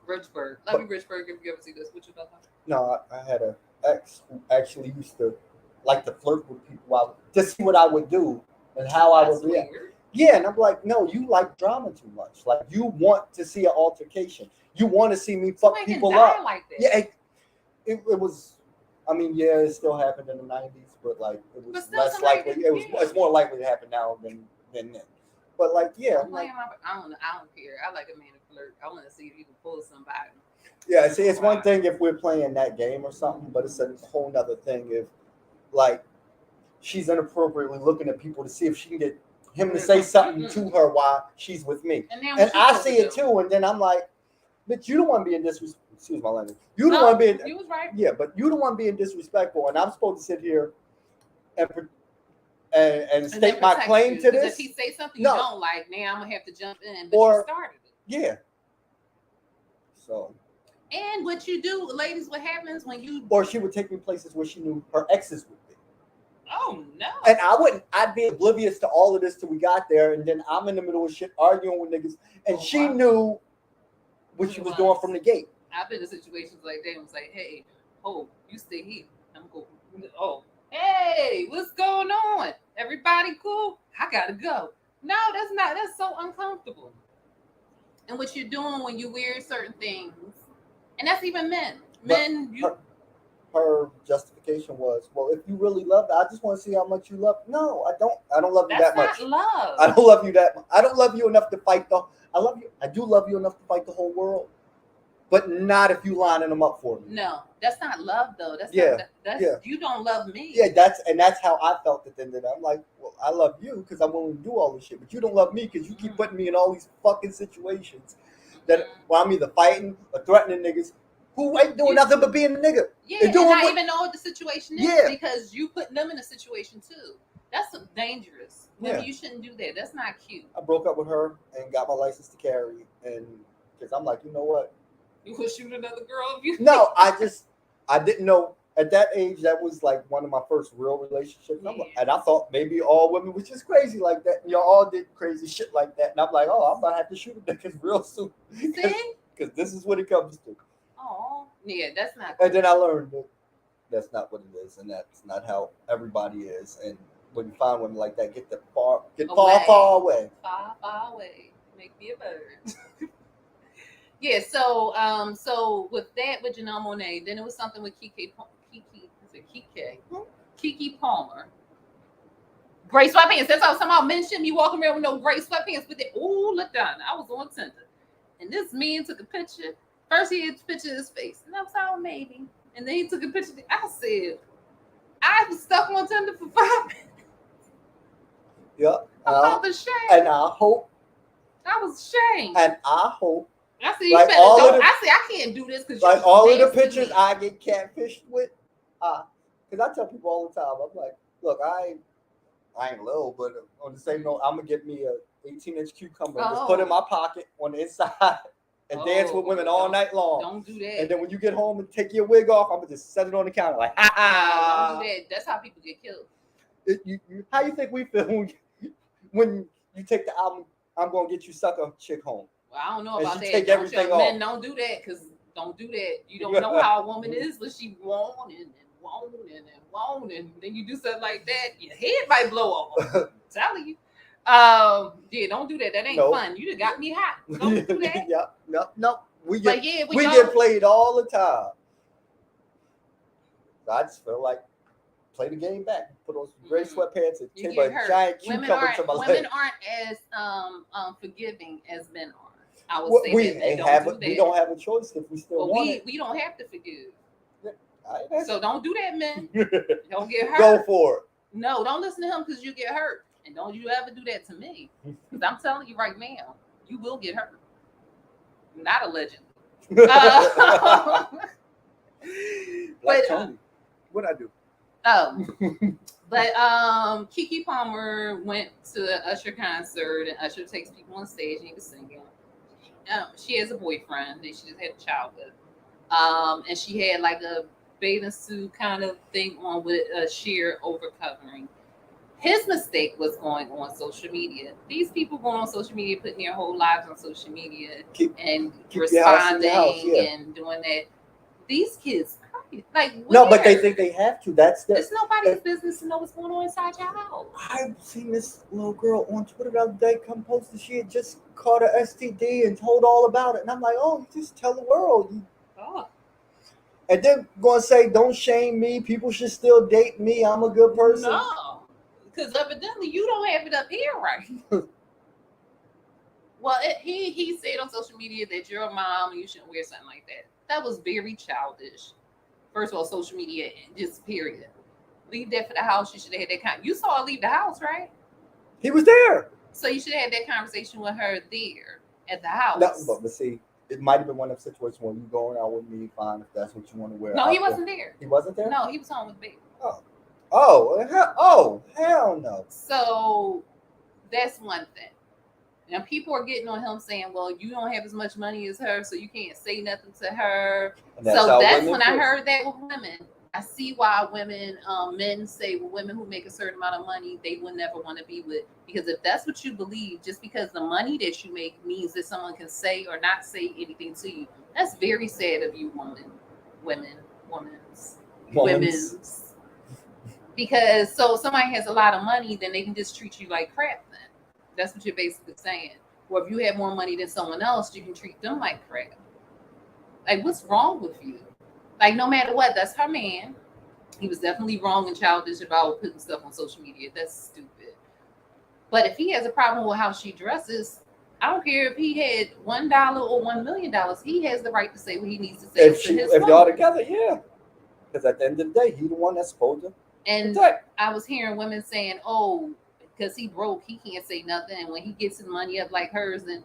Richburg. Love you, Richburg. If you ever see this, what you about? No, I had an ex who actually used to like to flirt with people out to see what I would do and how I would react. Yeah, and I'm like, no, you like drama too much. Like you want to see an altercation. You want to see me fuck people up. Like that. Yeah, it was. I mean, yeah, it still happened in the '90s, but like it was less likely. It's more likely to happen now than then. But like, yeah, I don't care. I like a man to flirt. I want to see if you can pull somebody. Yeah, see, it's one thing if we're playing that game or something, but it's a whole nother thing if, like, she's inappropriately looking at people to see if she can get him to say something to her while she's with me. And I see it too, and then I'm like, but you don't want to be in disrespect. Excuse my language. You don't want to be in. You was right. Yeah, but you don't want to be in disrespectful, and I'm supposed to sit here and state my claim to this. If he say something you don't like, now I'm gonna have to jump in. But you started it. Yeah. So. And what you do, ladies, what happens when you... Or she would take me places where she knew her exes would be. Oh, no. And I'd be oblivious to all of this till we got there, and then I'm in the middle of shit arguing with niggas, and she knew what she was doing from the gate. I've been in situations like that, and was like, hey, you stay here. I'm going, hey, what's going on? Everybody cool? I gotta go. No, that's so uncomfortable. And what you're doing when you wear certain things, and that's even men. Her justification was, well, if you really love that, I just want to see how much you love. No, I don't love you that much. That's not love. I don't love you that much. I don't love you enough to fight I love you. I do love you enough to fight the whole world, but not if you lining them up for me. No, that's not love though. That's you don't love me. Yeah, that's how I felt at the end of it. I'm like, well, I love you because I'm willing to do all this shit, but you don't love me because you keep putting me in all these fucking situations that where I'm either fighting or threatening niggas who ain't doing nothing but being a nigga. Yeah, and not even know what the situation is because you put them in a situation too. That's dangerous. You shouldn't do that. That's not cute. I broke up with her and got my license to carry, and because I'm like, you know what? You would shoot another girl if you... No, I didn't know at that age. That was like one of my first real relationships, and I thought maybe all women was just crazy like that. Y'all all did crazy shit like that, and I'm like, I'm gonna have to shoot a niggas real soon because this is what it comes to. Oh, yeah, that's not. And then I learned that that's not what it is, and that's not how everybody is. And when you find women like that, get far away. Far away. Make me a bird. Yeah. So with that, with Janelle Monáe, then it was something with Keke Palmer. Gray sweatpants. That's how somehow men shouldn't be walking around with no gray sweatpants. But look down. I was on Tinder, and this man took a picture. First, he had a picture of his face, and I was like, maybe. And then he took a picture. I said, I was stuck on Tinder for 5 minutes. Yeah. I felt ashamed. And I hope. I was ashamed. And I hope. I said, you better don't. I said, I can't do this because like all of the pictures I get catfished with. Because I tell people all the time, I'm like, look, I ain't little, but on the same note, I'm gonna get me a 18-inch cucumber and just put it in my pocket on the inside. And dance with women all night long. Don't do that. And then when you get home and take your wig off, I'm gonna just set it on the counter like, ha ha. Don't do that. That's how people get killed. How you think we feel when you take the album, I'm gonna get you sucker chick home? I don't know And about she that. take Don't everything y'all, men, off. don't do that, because don't do that. You don't know how a woman is, but she want and want and want, and then you do something like that, your head might blow off. I'm telling you. Yeah, don't do that. That ain't No. fun. You done got me hot. Don't do that. Yeah, no. We But get yeah, when we y'all, get played all the time. So I just feel like play the game back. Put on some gray sweatpants and you tape get a hurt. giant Women cucumber to my leg. aren't as forgiving as men are. I would Well, say we that they have don't do that. we don't have a choice if we still But want it. we don't have to forgive. I- So don't do that, men. Don't get hurt. Go for it. No, don't listen to him because you get hurt. And don't you ever do that to me. Because I'm telling you right now, you will get hurt. Not allegedly. Like Tony. What'd I do? But Keke Palmer went to an Usher concert, and Usher takes people on stage and he was singing. She has a boyfriend that she just had a child with. And she had like a bathing suit kind of thing on with a sheer over covering. His mistake was going on social media. These people going on social media, putting their whole lives on social media and responding and doing that. These kids, like, no, but they think they have to. It's nobody's business to know what's going on inside your house. I've seen this little girl on Twitter the other day come post that she had just caught an STD and told all about it, and I'm like, oh, you just tell the world. And then going to say, don't shame me. People should still date me. I'm a good person. No, because evidently you don't have it up here right. Well, he said on social media that you're a mom and you shouldn't wear something like that. That was very childish. First of all, social media, just period. Leave that for the house. You should have had that you saw her leave the house, right? He was there. So you should have had that conversation with her there at the house. No, but see, it might have been one of the situations where you going out with me, fine, if that's what you want to wear. No, he wasn't there. He wasn't there? No, he was home with the baby. Oh, hell no. So that's one thing. Now people are getting on him saying, well, you don't have as much money as her, so you can't say nothing to her. So that's when I heard that with women. I see why men say, well, women who make a certain amount of money, they will never want to be with. Because if that's what you believe, just because the money that you make means that someone can say or not say anything to you, that's very sad of you, women's. Because so somebody has a lot of money, then they can just treat you like crap then. That's what you're basically saying. Or if you have more money than someone else, you can treat them like crap. Like, what's wrong with you? Like, no matter what, that's her man. He was definitely wrong and childish about putting stuff on social media. That's stupid. But if he has a problem with how she dresses, I don't care if he had $1 or $1 million. He has the right to say what he needs to say. If y'all together, yeah. Because at the end of the day, he's the one that's supposed to. And I was hearing women saying, oh, because he broke, he can't say nothing. And when he gets his money up like hers, then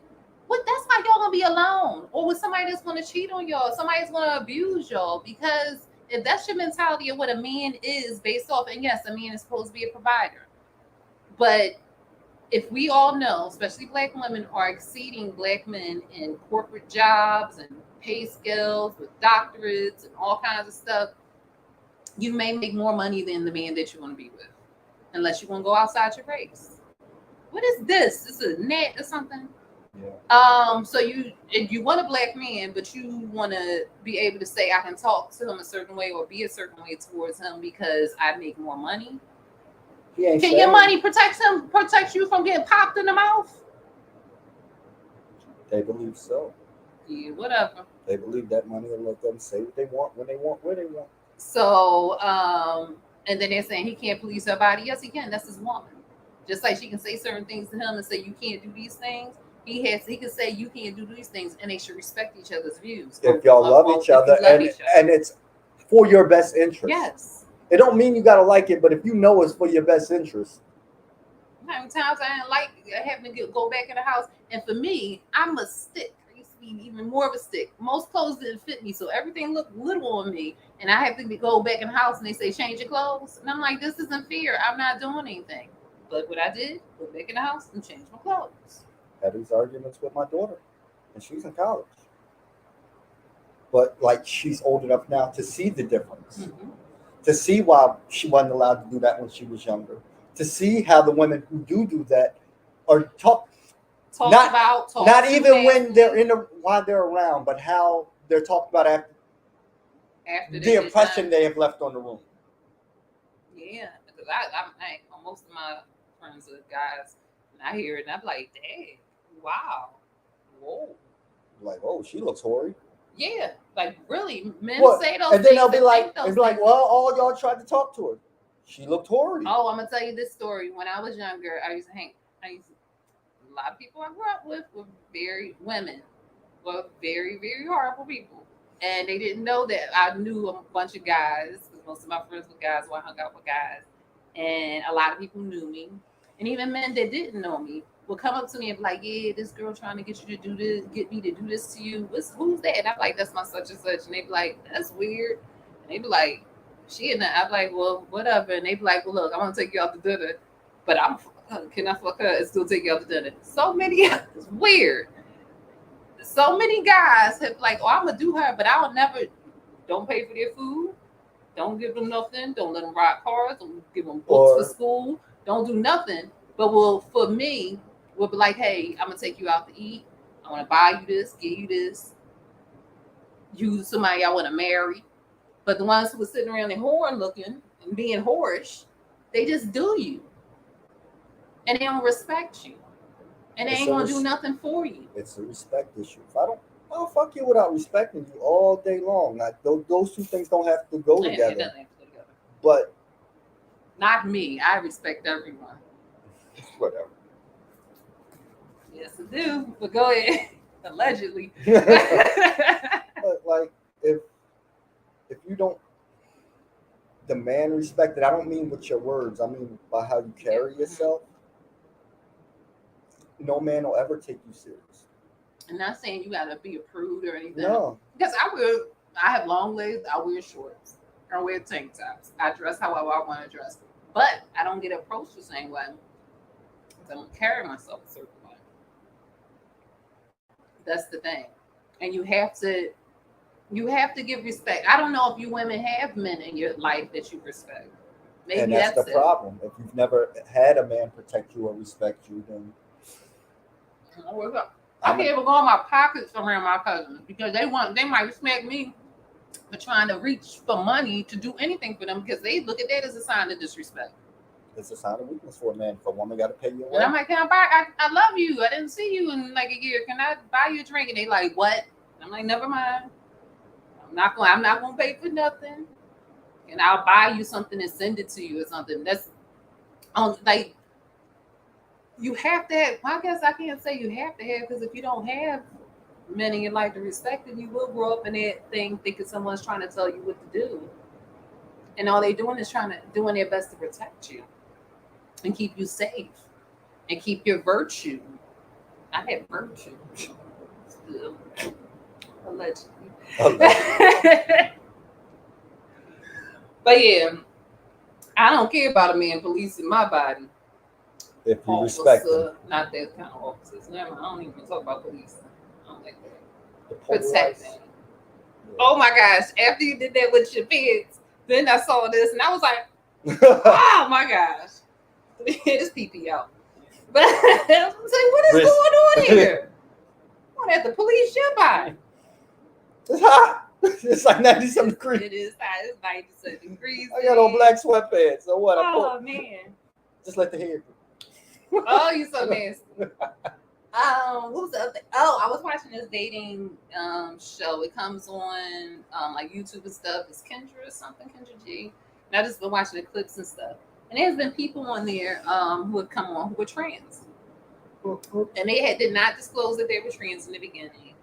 what? That's why y'all gonna be alone, or with somebody that's gonna cheat on y'all, somebody's gonna abuse y'all. Because if that's your mentality of what a man is based off, and yes, a man is supposed to be a provider, but if we all know, especially black women are exceeding black men in corporate jobs and pay scales with doctorates and all kinds of stuff, you may make more money than the man that you want to be with, unless you want to go outside your race. What is this? Is it a net or something? Yeah. So if you want a black man, but you want to be able to say, I can talk to him a certain way or be a certain way towards him because I make more money. Can your money protect you from getting popped in the mouth? They believe so. Yeah, whatever. They believe that money will let them say what they want, when they want, where they want. So, and then they're saying he can't police her body. Yes, he can. That's his woman. Just like she can say certain things to him and say you can't do these things. He can say you can't do these things, and they should respect each other's views. If y'all love each other, and it's for your best interest. Yes. It don't mean you gotta like it, but if you know it's for your best interest. How many times I didn't like having to go back in the house, and for me, I'm a stick. I used to be even more of a stick. Most clothes didn't fit me, so everything looked little on me, and I have to go back in the house, and they say change your clothes, and I'm like, this isn't fair. I'm not doing anything. But what I did, go back in the house and change my clothes. Had these arguments with my daughter, and she's in college. But like, she's old enough now to see the difference, to see why she wasn't allowed to do that when she was younger, to see how the women who do that are talked Not- about. Talked Not to even when nasty they're while they're around, but how they're talked about after after the impression they have left on the room. Yeah, because most of my friends are guys, and I hear it, and I'm like, dang, wow, whoa. Like, oh, she looks hoary. Yeah, like really, men What? say those And things. then they'll be like, they'll be like, well, all y'all tried to talk to her. She looked hoary. oh, I'm gonna tell you this story. When I was younger, a lot of people I grew up with were very, very horrible people. And they didn't know that I knew a bunch of guys, because most of my friends were guys, so I hung out with guys. And a lot of people knew me. And even men that didn't know me would come up to me and be like, yeah, this girl trying to get you to do this, get me to do this to you. Who's that? And I'm like, that's my such and such. And they be like, that's weird. And they be like, she and I'm like, well, whatever. And they be like, well, look, I want to take you out to dinner, but can I fuck her and still take you out to dinner? So many, it's weird. So many guys have like, oh, I'm gonna do her, but I'll never. Don't pay for their food. Don't give them nothing. Don't let them ride cars. Don't give them books for school. Don't do nothing. But for me, we'll be like, hey, I'm gonna take you out to eat. I want to buy you this, give you this. You somebody I want to marry. But the ones who were sitting around and whore looking and being whorish, they just do you, and they don't respect you. And they ain't gonna do nothing for you. It's a respect issue. If I'll fuck you without respecting you all day long. Like those two things don't have to go together. It doesn't have to go together. But not me. I respect everyone. Whatever. Yes, I do. But go ahead. Allegedly. But like if you don't demand respect, and I don't mean with your words, I mean by how you carry yourself. No man will ever take you serious. I'm not saying you gotta be a prude or anything. No. Because I have long legs, I wear shorts. I wear tank tops. I dress however I want to dress. But I don't get approached the same way. I don't carry myself a certain way. That's the thing. And you have to give respect. I don't know if you women have men in your life that you respect. Maybe and that's the problem. If you've never had a man protect you or respect you, then I can't even go in my pockets around my cousins because they might respect me for trying to reach for money to do anything for them because they look at that as a sign of disrespect. It's a sign of weakness for a man. If a woman got to pay you away. And I'm like, can I buy? I love you. I didn't see you in like a year. Can I buy you a drink? And they like, what? And I'm like, never mind. I'm not gonna pay for nothing. And I'll buy you something and send it to you or something. That's like. You have to have, I guess I can't say you have to have, because if you don't have men in your life to respect it, you will grow up in that thing thinking someone's trying to tell you what to do. And all they're doing is doing their best to protect you and keep you safe and keep your virtue. I have virtue. Still. Allegedly. But yeah, I don't care about a man policing my body. If you respect them. Not that kind of officers. Never. I don't even talk about police. I don't like that. Protecting. Yeah. Oh my gosh! After you did that with your kids, then I saw this and I was like, "Oh my gosh, this PP out." But I was like, "What is going on here? What at the police your body? It's hot. It's like 97 degrees. It is hot. It's 97 degrees. I got on black sweatpants. So what? Oh man! Just let the hair go. Oh, you so nasty. What was the other thing? Oh, I was watching this dating show. It comes on like YouTube and stuff. It's Kendra or something, Kendra G. And I just been watching the clips and stuff. And there's been people on there who have come on who were trans. And they did not disclose that they were trans in the beginning.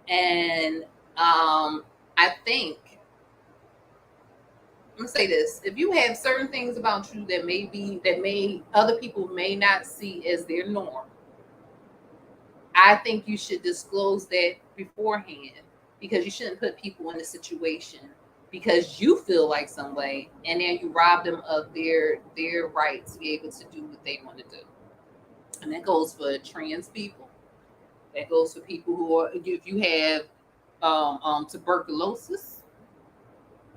And I think I'm gonna say this: if you have certain things about you that other people may not see as their norm, I think you should disclose that beforehand, because you shouldn't put people in a situation because you feel like some way and then you rob them of their right to be able to do what they want to do. And that goes for trans people. That goes for people who are, if you have tuberculosis,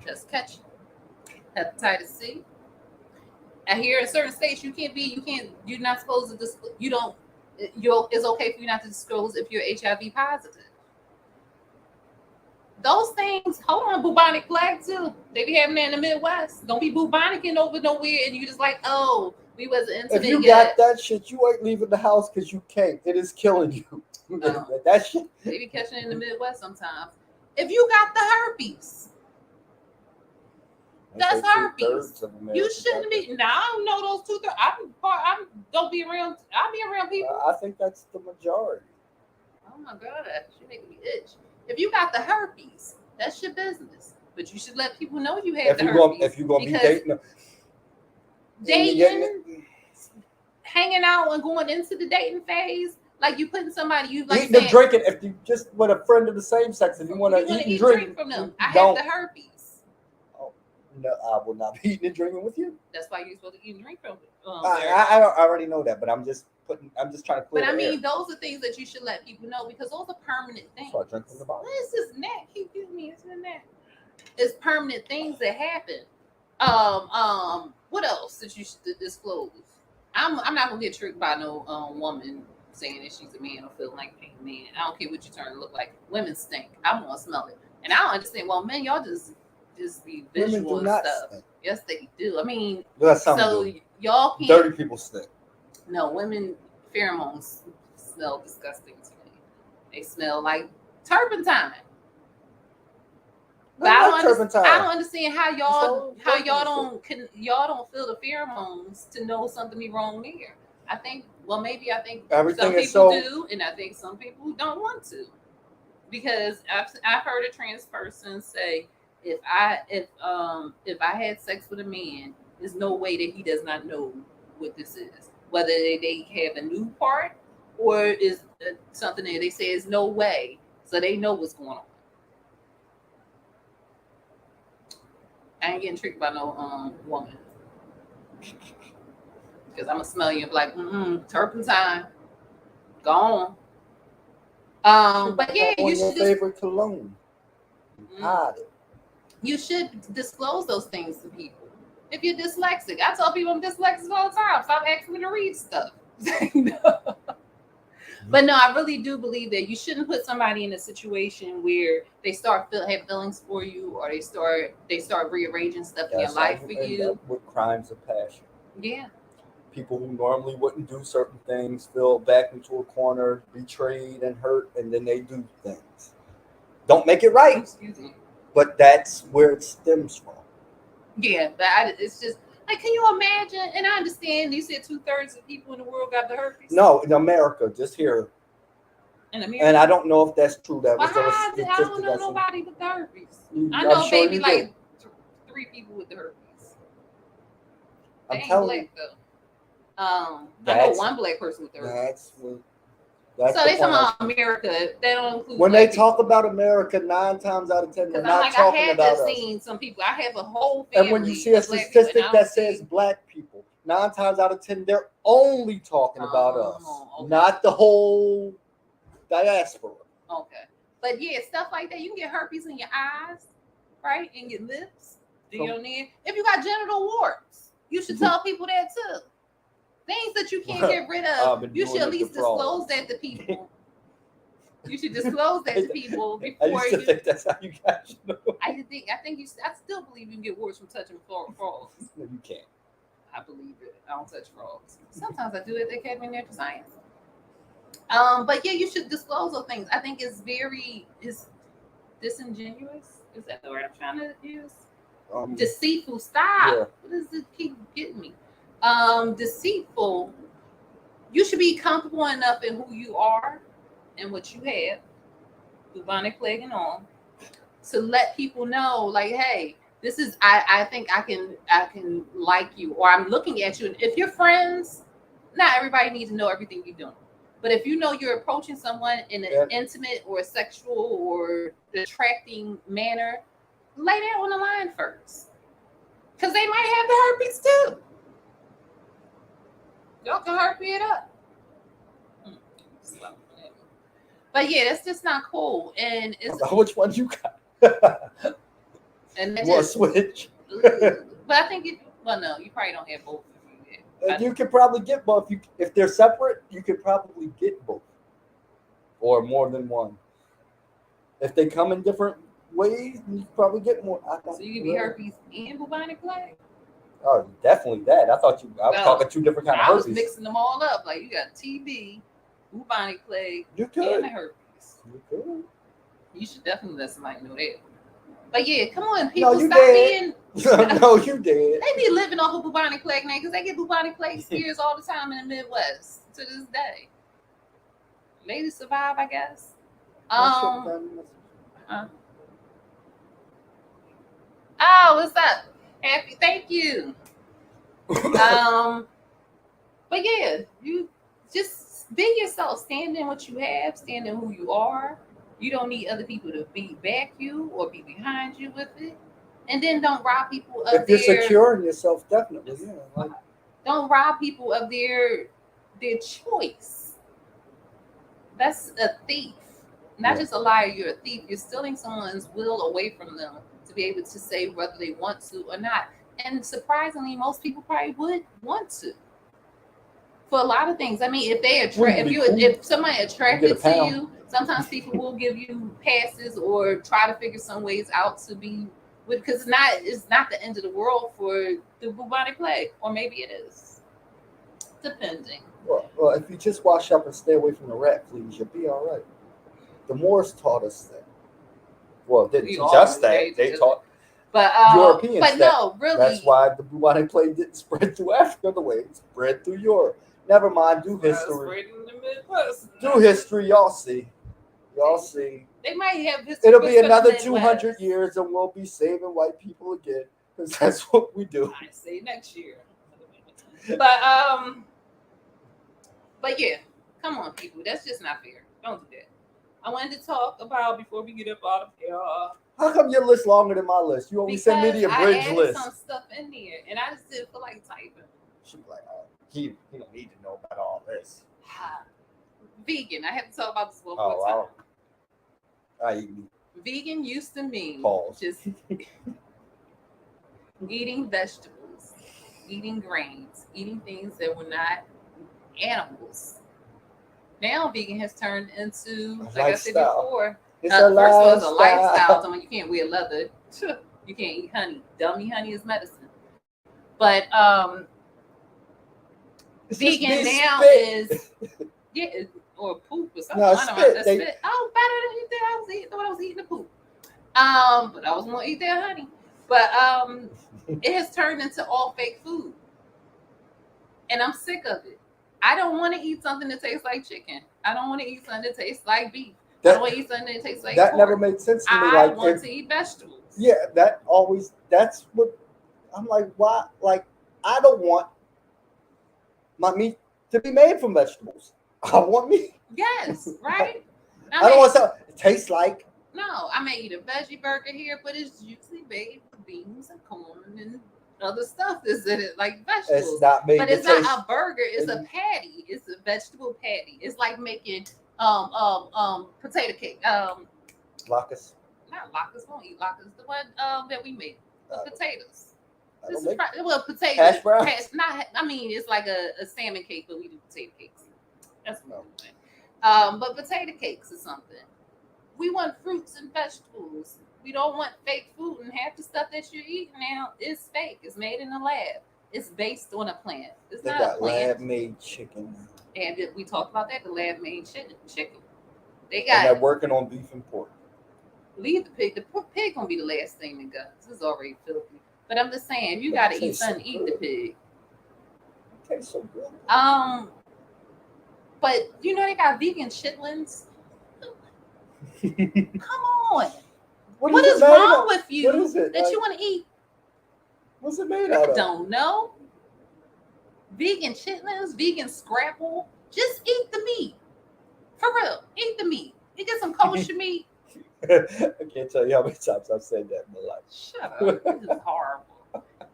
just catch it. Hepatitis C. And here in certain states, you're not supposed to it's okay for you not to disclose if you're HIV positive. Those things, hold on, bubonic plague too. They be having that in the Midwest. Don't be bubonicing over nowhere and you just like, oh, we wasn't intimate If you yet. got that shit, you ain't leaving the house because you can't. It is killing you. That shit. They be catching it in the Midwest sometimes. If you got the herpes, that's herpes. You shouldn't be. Now I don't know those 2/3. I'm don't be around. I be around people. I think that's the majority. Oh my god, she making me itch. If you got the herpes, that's your business. But you should let people know you have the herpes. If you're gonna be dating, hanging out and going into the dating phase, like you putting somebody you like eating and drinking. If you just with a friend of the same sex, if you want to eat and drink from them, I have the herpes. No, I will not be eating and drinking with you. That's why you're supposed to eat and drink from. I already know that, but I'm just trying to clear. But I mean, those are things that you should let people know because those are permanent things. So I drink from the bottle. What is this neck? Keep giving me this neck. It's permanent things that happen. What else that you should disclose? I'm not gonna get tricked by no woman saying that she's a man or feeling like a man. I don't care what you turn to look like. Women stink. I'm gonna smell it, and I don't understand. Well, men, y'all just be visual and stuff. Stink. Yes, they do. I mean, so y'all can't. Dirty people stink. No, women pheromones smell disgusting to me. They smell like turpentine. But I don't understand how y'all don't feel the pheromones to know something be wrong there. I think everything some people do, and I think some people don't want to. Because I've heard a trans person say, if I had sex with a man, there's no way that he does not know what this is. Whether they have a new part or is something that they say is no way, so they know what's going on. I ain't getting tricked by no woman because I'm gonna smell you and be like, turpentine, gone. But yeah, you should favorite cologne. You should disclose those things to people. If you're dyslexic, I tell people I'm dyslexic all the time. Stop asking me to read stuff. No. But no, I really do believe that you shouldn't put somebody in a situation where they start have feelings for you, or they start rearranging stuff in your life for you. With crimes of passion. Yeah. People who normally wouldn't do certain things feel backed into a corner, betrayed and hurt, and then they do things. Don't make it right. Excuse me. But that's where it stems from. Yeah, but it's just like, can you imagine? And I understand you said 2/3 of people in the world got the herpes. No, in America, just here. In America, and I don't know if that's true. I don't know nobody with the herpes. I know maybe like 3 people with the herpes. They ain't black though. I know one black person with the herpes. So they talking about America. They don't include. When they talk about America, 9 times out of 10, they're not talking about us. I have seen some people. I have a whole family. And when you see a statistic that says black people, 9 times out of 10, they're only talking about us, not the whole diaspora. Okay, but yeah, stuff like that. You can get herpes in your eyes, right, and your lips. If you got genital warts, you should tell people that too. Things that you can't get rid of, you should at least disclose that to people. You should disclose that to people before you. Think that's how you got to know. I still believe you can get warts from touching frogs. No, you can't. I believe it. I don't touch frogs. Sometimes I do it at the Academy of Natural Science. But yeah, you should disclose those things. I think it's disingenuous. Is that the word I'm trying to use? Deceitful. Stop. Yeah. What does it keep getting me? Deceitful. You should be comfortable enough in who you are and what you have, bubonic plague and all, to let people know, like, hey, this is. I think I can like you, or I'm looking at you. And if you're friends, not everybody needs to know everything you're doing. But if you know you're approaching someone in an intimate or sexual or attracting manner, lay that on the line first, because they might have the herpes too. Y'all can herpes it up. But yeah, that's just not cool. And it's which one you got? And more switch. But I think no, you probably don't have both of you yet. You could probably get both. If they're separate, you could probably get both, or more than one. If they come in different ways, you could probably get more. So you can be herpes and bubonic plague? Oh, definitely that. I thought I was talking two different kinds of herpes. I was mixing them all up. Like you got TB, bubonic plague, and the herpes. You could. You should definitely let somebody know that. But yeah, come on, people, stop being. No, you did. They be living off of bubonic plague now because they get bubonic plague scares all the time in the Midwest to this day. Ladies survive, I guess. Oh, what's up? Happy, thank you. But yeah, you just be yourself. Stand in what you have. Stand in who you are. You don't need other people to back you or be behind you with it. And then don't rob people of if you're secure in yourself, definitely. Yeah, like, don't rob people of their choice. That's a thief. Not just a liar, you're a thief. You're stealing someone's will away from them to be able to say whether they want to or not. And surprisingly, most people probably would want to. For a lot of things. I mean, if somebody attracted to you, sometimes people will give you passes or try to figure some ways out to be with, because it's not the end of the world for the bubonic plague, or maybe it is, depending. Well, if you just wash up and stay away from the rat fleas, you'll be all right. The Moors taught us that. Well, they didn't teach us that. They taught Europeans but that. No, really. That's why the bubonic plague didn't spread through Africa the way it spread through Europe. Never mind, do history. Do history, y'all see. Y'all see. They might have history. It'll be another 200 years and we'll be saving white people again. Because that's what we do. I say next year. But yeah, come on, people. That's just not fair. Don't do that. I wanted to talk about, before we get up out of here. How come your list longer than my list? You always send me the abridged list. I added some stuff in there, and I just didn't feel like typing. She's like, he don't need to know about all this. Vegan. I have to talk about this one more time. I eat meat. Vegan used to mean just eating vegetables, eating grains, eating things that were not animals. Now vegan has turned into, like I said before, first of all, it's a lifestyle. I mean, you can't wear leather. You can't eat honey. Dummy honey is medicine. But vegan now is or poop or something. No, spit. Oh, better than eat that. I was eating the poop. But I was gonna eat that honey. But it has turned into all fake food. And I'm sick of it. I don't want to eat something that tastes like chicken. I don't want to eat something that tastes like beef. I don't want to eat something that tastes like pork. Never made sense to me. I want to eat vegetables. Yeah, that's what I'm like, why? Like, I don't want my meat to be made from vegetables. I want meat. Yes, right? I don't want something it tastes like. No, I may eat a veggie burger here, but it's usually made with beans and corn and other stuff that's in it, like vegetables. It's not made, but it's not a burger. It's a patty. It's a vegetable patty. It's like making potato cake. Latkes. Not latkes. Won't eat latkes. The one that we make with potatoes. Potatoes. Hash browns. It's like a salmon cake, but we do potato cakes. That's what I'm doing. But potato cakes is something. We want fruits and vegetables. We don't want fake food, and half the stuff that you're eating now is fake. It's made in a lab. It's based on a plant. It's not a plant. Lab-made chicken. And we talked about that, the lab-made chicken. They got. And they're working on beef and pork. Leave the pig. The pig gonna be the last thing that goes. This is already filthy. But I'm just saying, if you gotta eat something, eat the pig. It tastes so good. But you know they got vegan chitlins. Come on. What is wrong with you that you want to eat? What's it made out of? I don't know. Vegan chitlins, vegan scrapple. Just eat the meat. For real. Eat the meat. You get some kosher meat. I can't tell you how many times I've said that in my life. Shut up. This is horrible.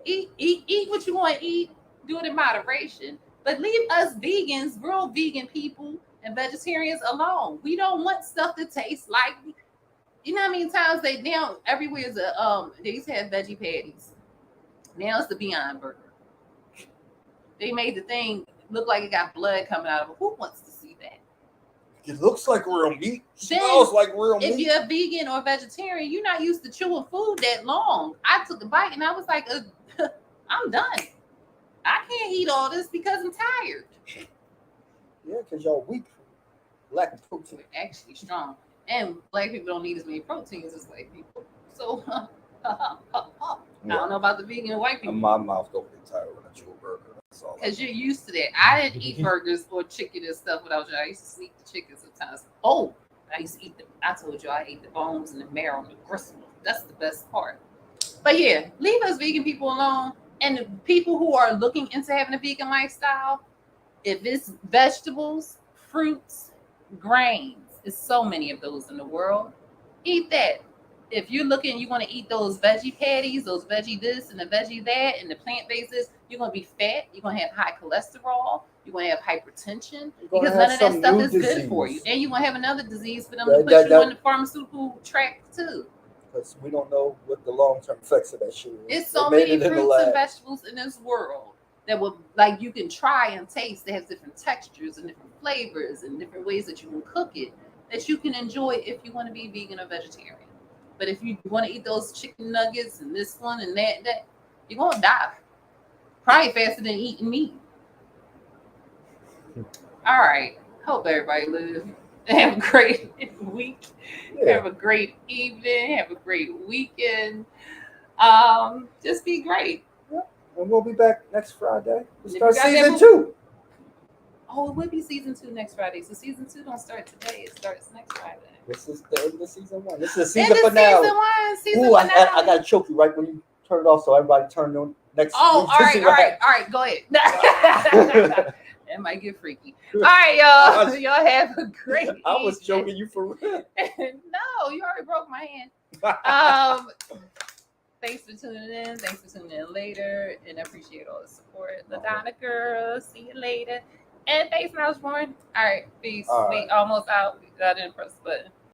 Eat what you want to eat. Do it in moderation. But leave us vegans, real vegan people, and vegetarians alone. We don't want stuff that tastes like, you know how many times now everywhere is they used to have veggie patties. Now it's the Beyond Burger. They made the thing look like it got blood coming out of it. Who wants to see that? It looks like real meat. Then, Smells like real if meat. you're a vegan or vegetarian, you're not used to chewing food that long. I took a bite and I was like, I'm done. I can't eat all this because I'm tired. Yeah, because y'all weak. Lack of protein. We're actually strong. And black people don't need as many proteins as white people. So, I don't know about the vegan and white people. My mouth don't get tired when I chew a burger. Because you're used to that. I didn't eat burgers or chicken and stuff without you. I used to sneak the chicken sometimes. Oh, I used to eat them. I told you I ate the bones and the marrow and the gristle. That's the best part. But yeah, leave us vegan people alone. And the people who are looking into having a vegan lifestyle, if it's vegetables, fruits, grains, there's so many of those in the world. Eat that. If you're looking, you want to eat those veggie patties, those veggie this and the veggie that, and the plant bases, you're going to be fat. You're going to have high cholesterol. You're going to have hypertension because none of that stuff is good for you. And you're going to have another disease for them to put you on the pharmaceutical track too. Because we don't know what the long-term effects of that shit is. It's so many fruits and vegetables in this world that will, like, you can try and taste. They have different textures and different flavors and different ways that you can cook it that you can enjoy if you want to be vegan or vegetarian. But if you want to eat those chicken nuggets and this one and that, you're going to die. Probably faster than eating meat. All right. Hope everybody live. Have a great week. Yeah. Have a great evening. Have a great weekend. Just be great. Yeah. And we'll be back next Friday. We'll start season 2. Oh, it will be season 2 next Friday. So season 2 don't start today. It starts next Friday. This is the end of season 1. This is the season finale. Season Ooh, I got to choke you right when you turn it off, so everybody turn on next. Oh, all right. Go ahead. It might get freaky. All right, y'all. Y'all have a great evening. I was joking you for real. No, you already broke my hand. Thanks for tuning in. Thanks for tuning in later. And I appreciate all the support. LaDonna girl. See you later. And thanks, Mouse Born. All right, peace. We almost out. I didn't press the button.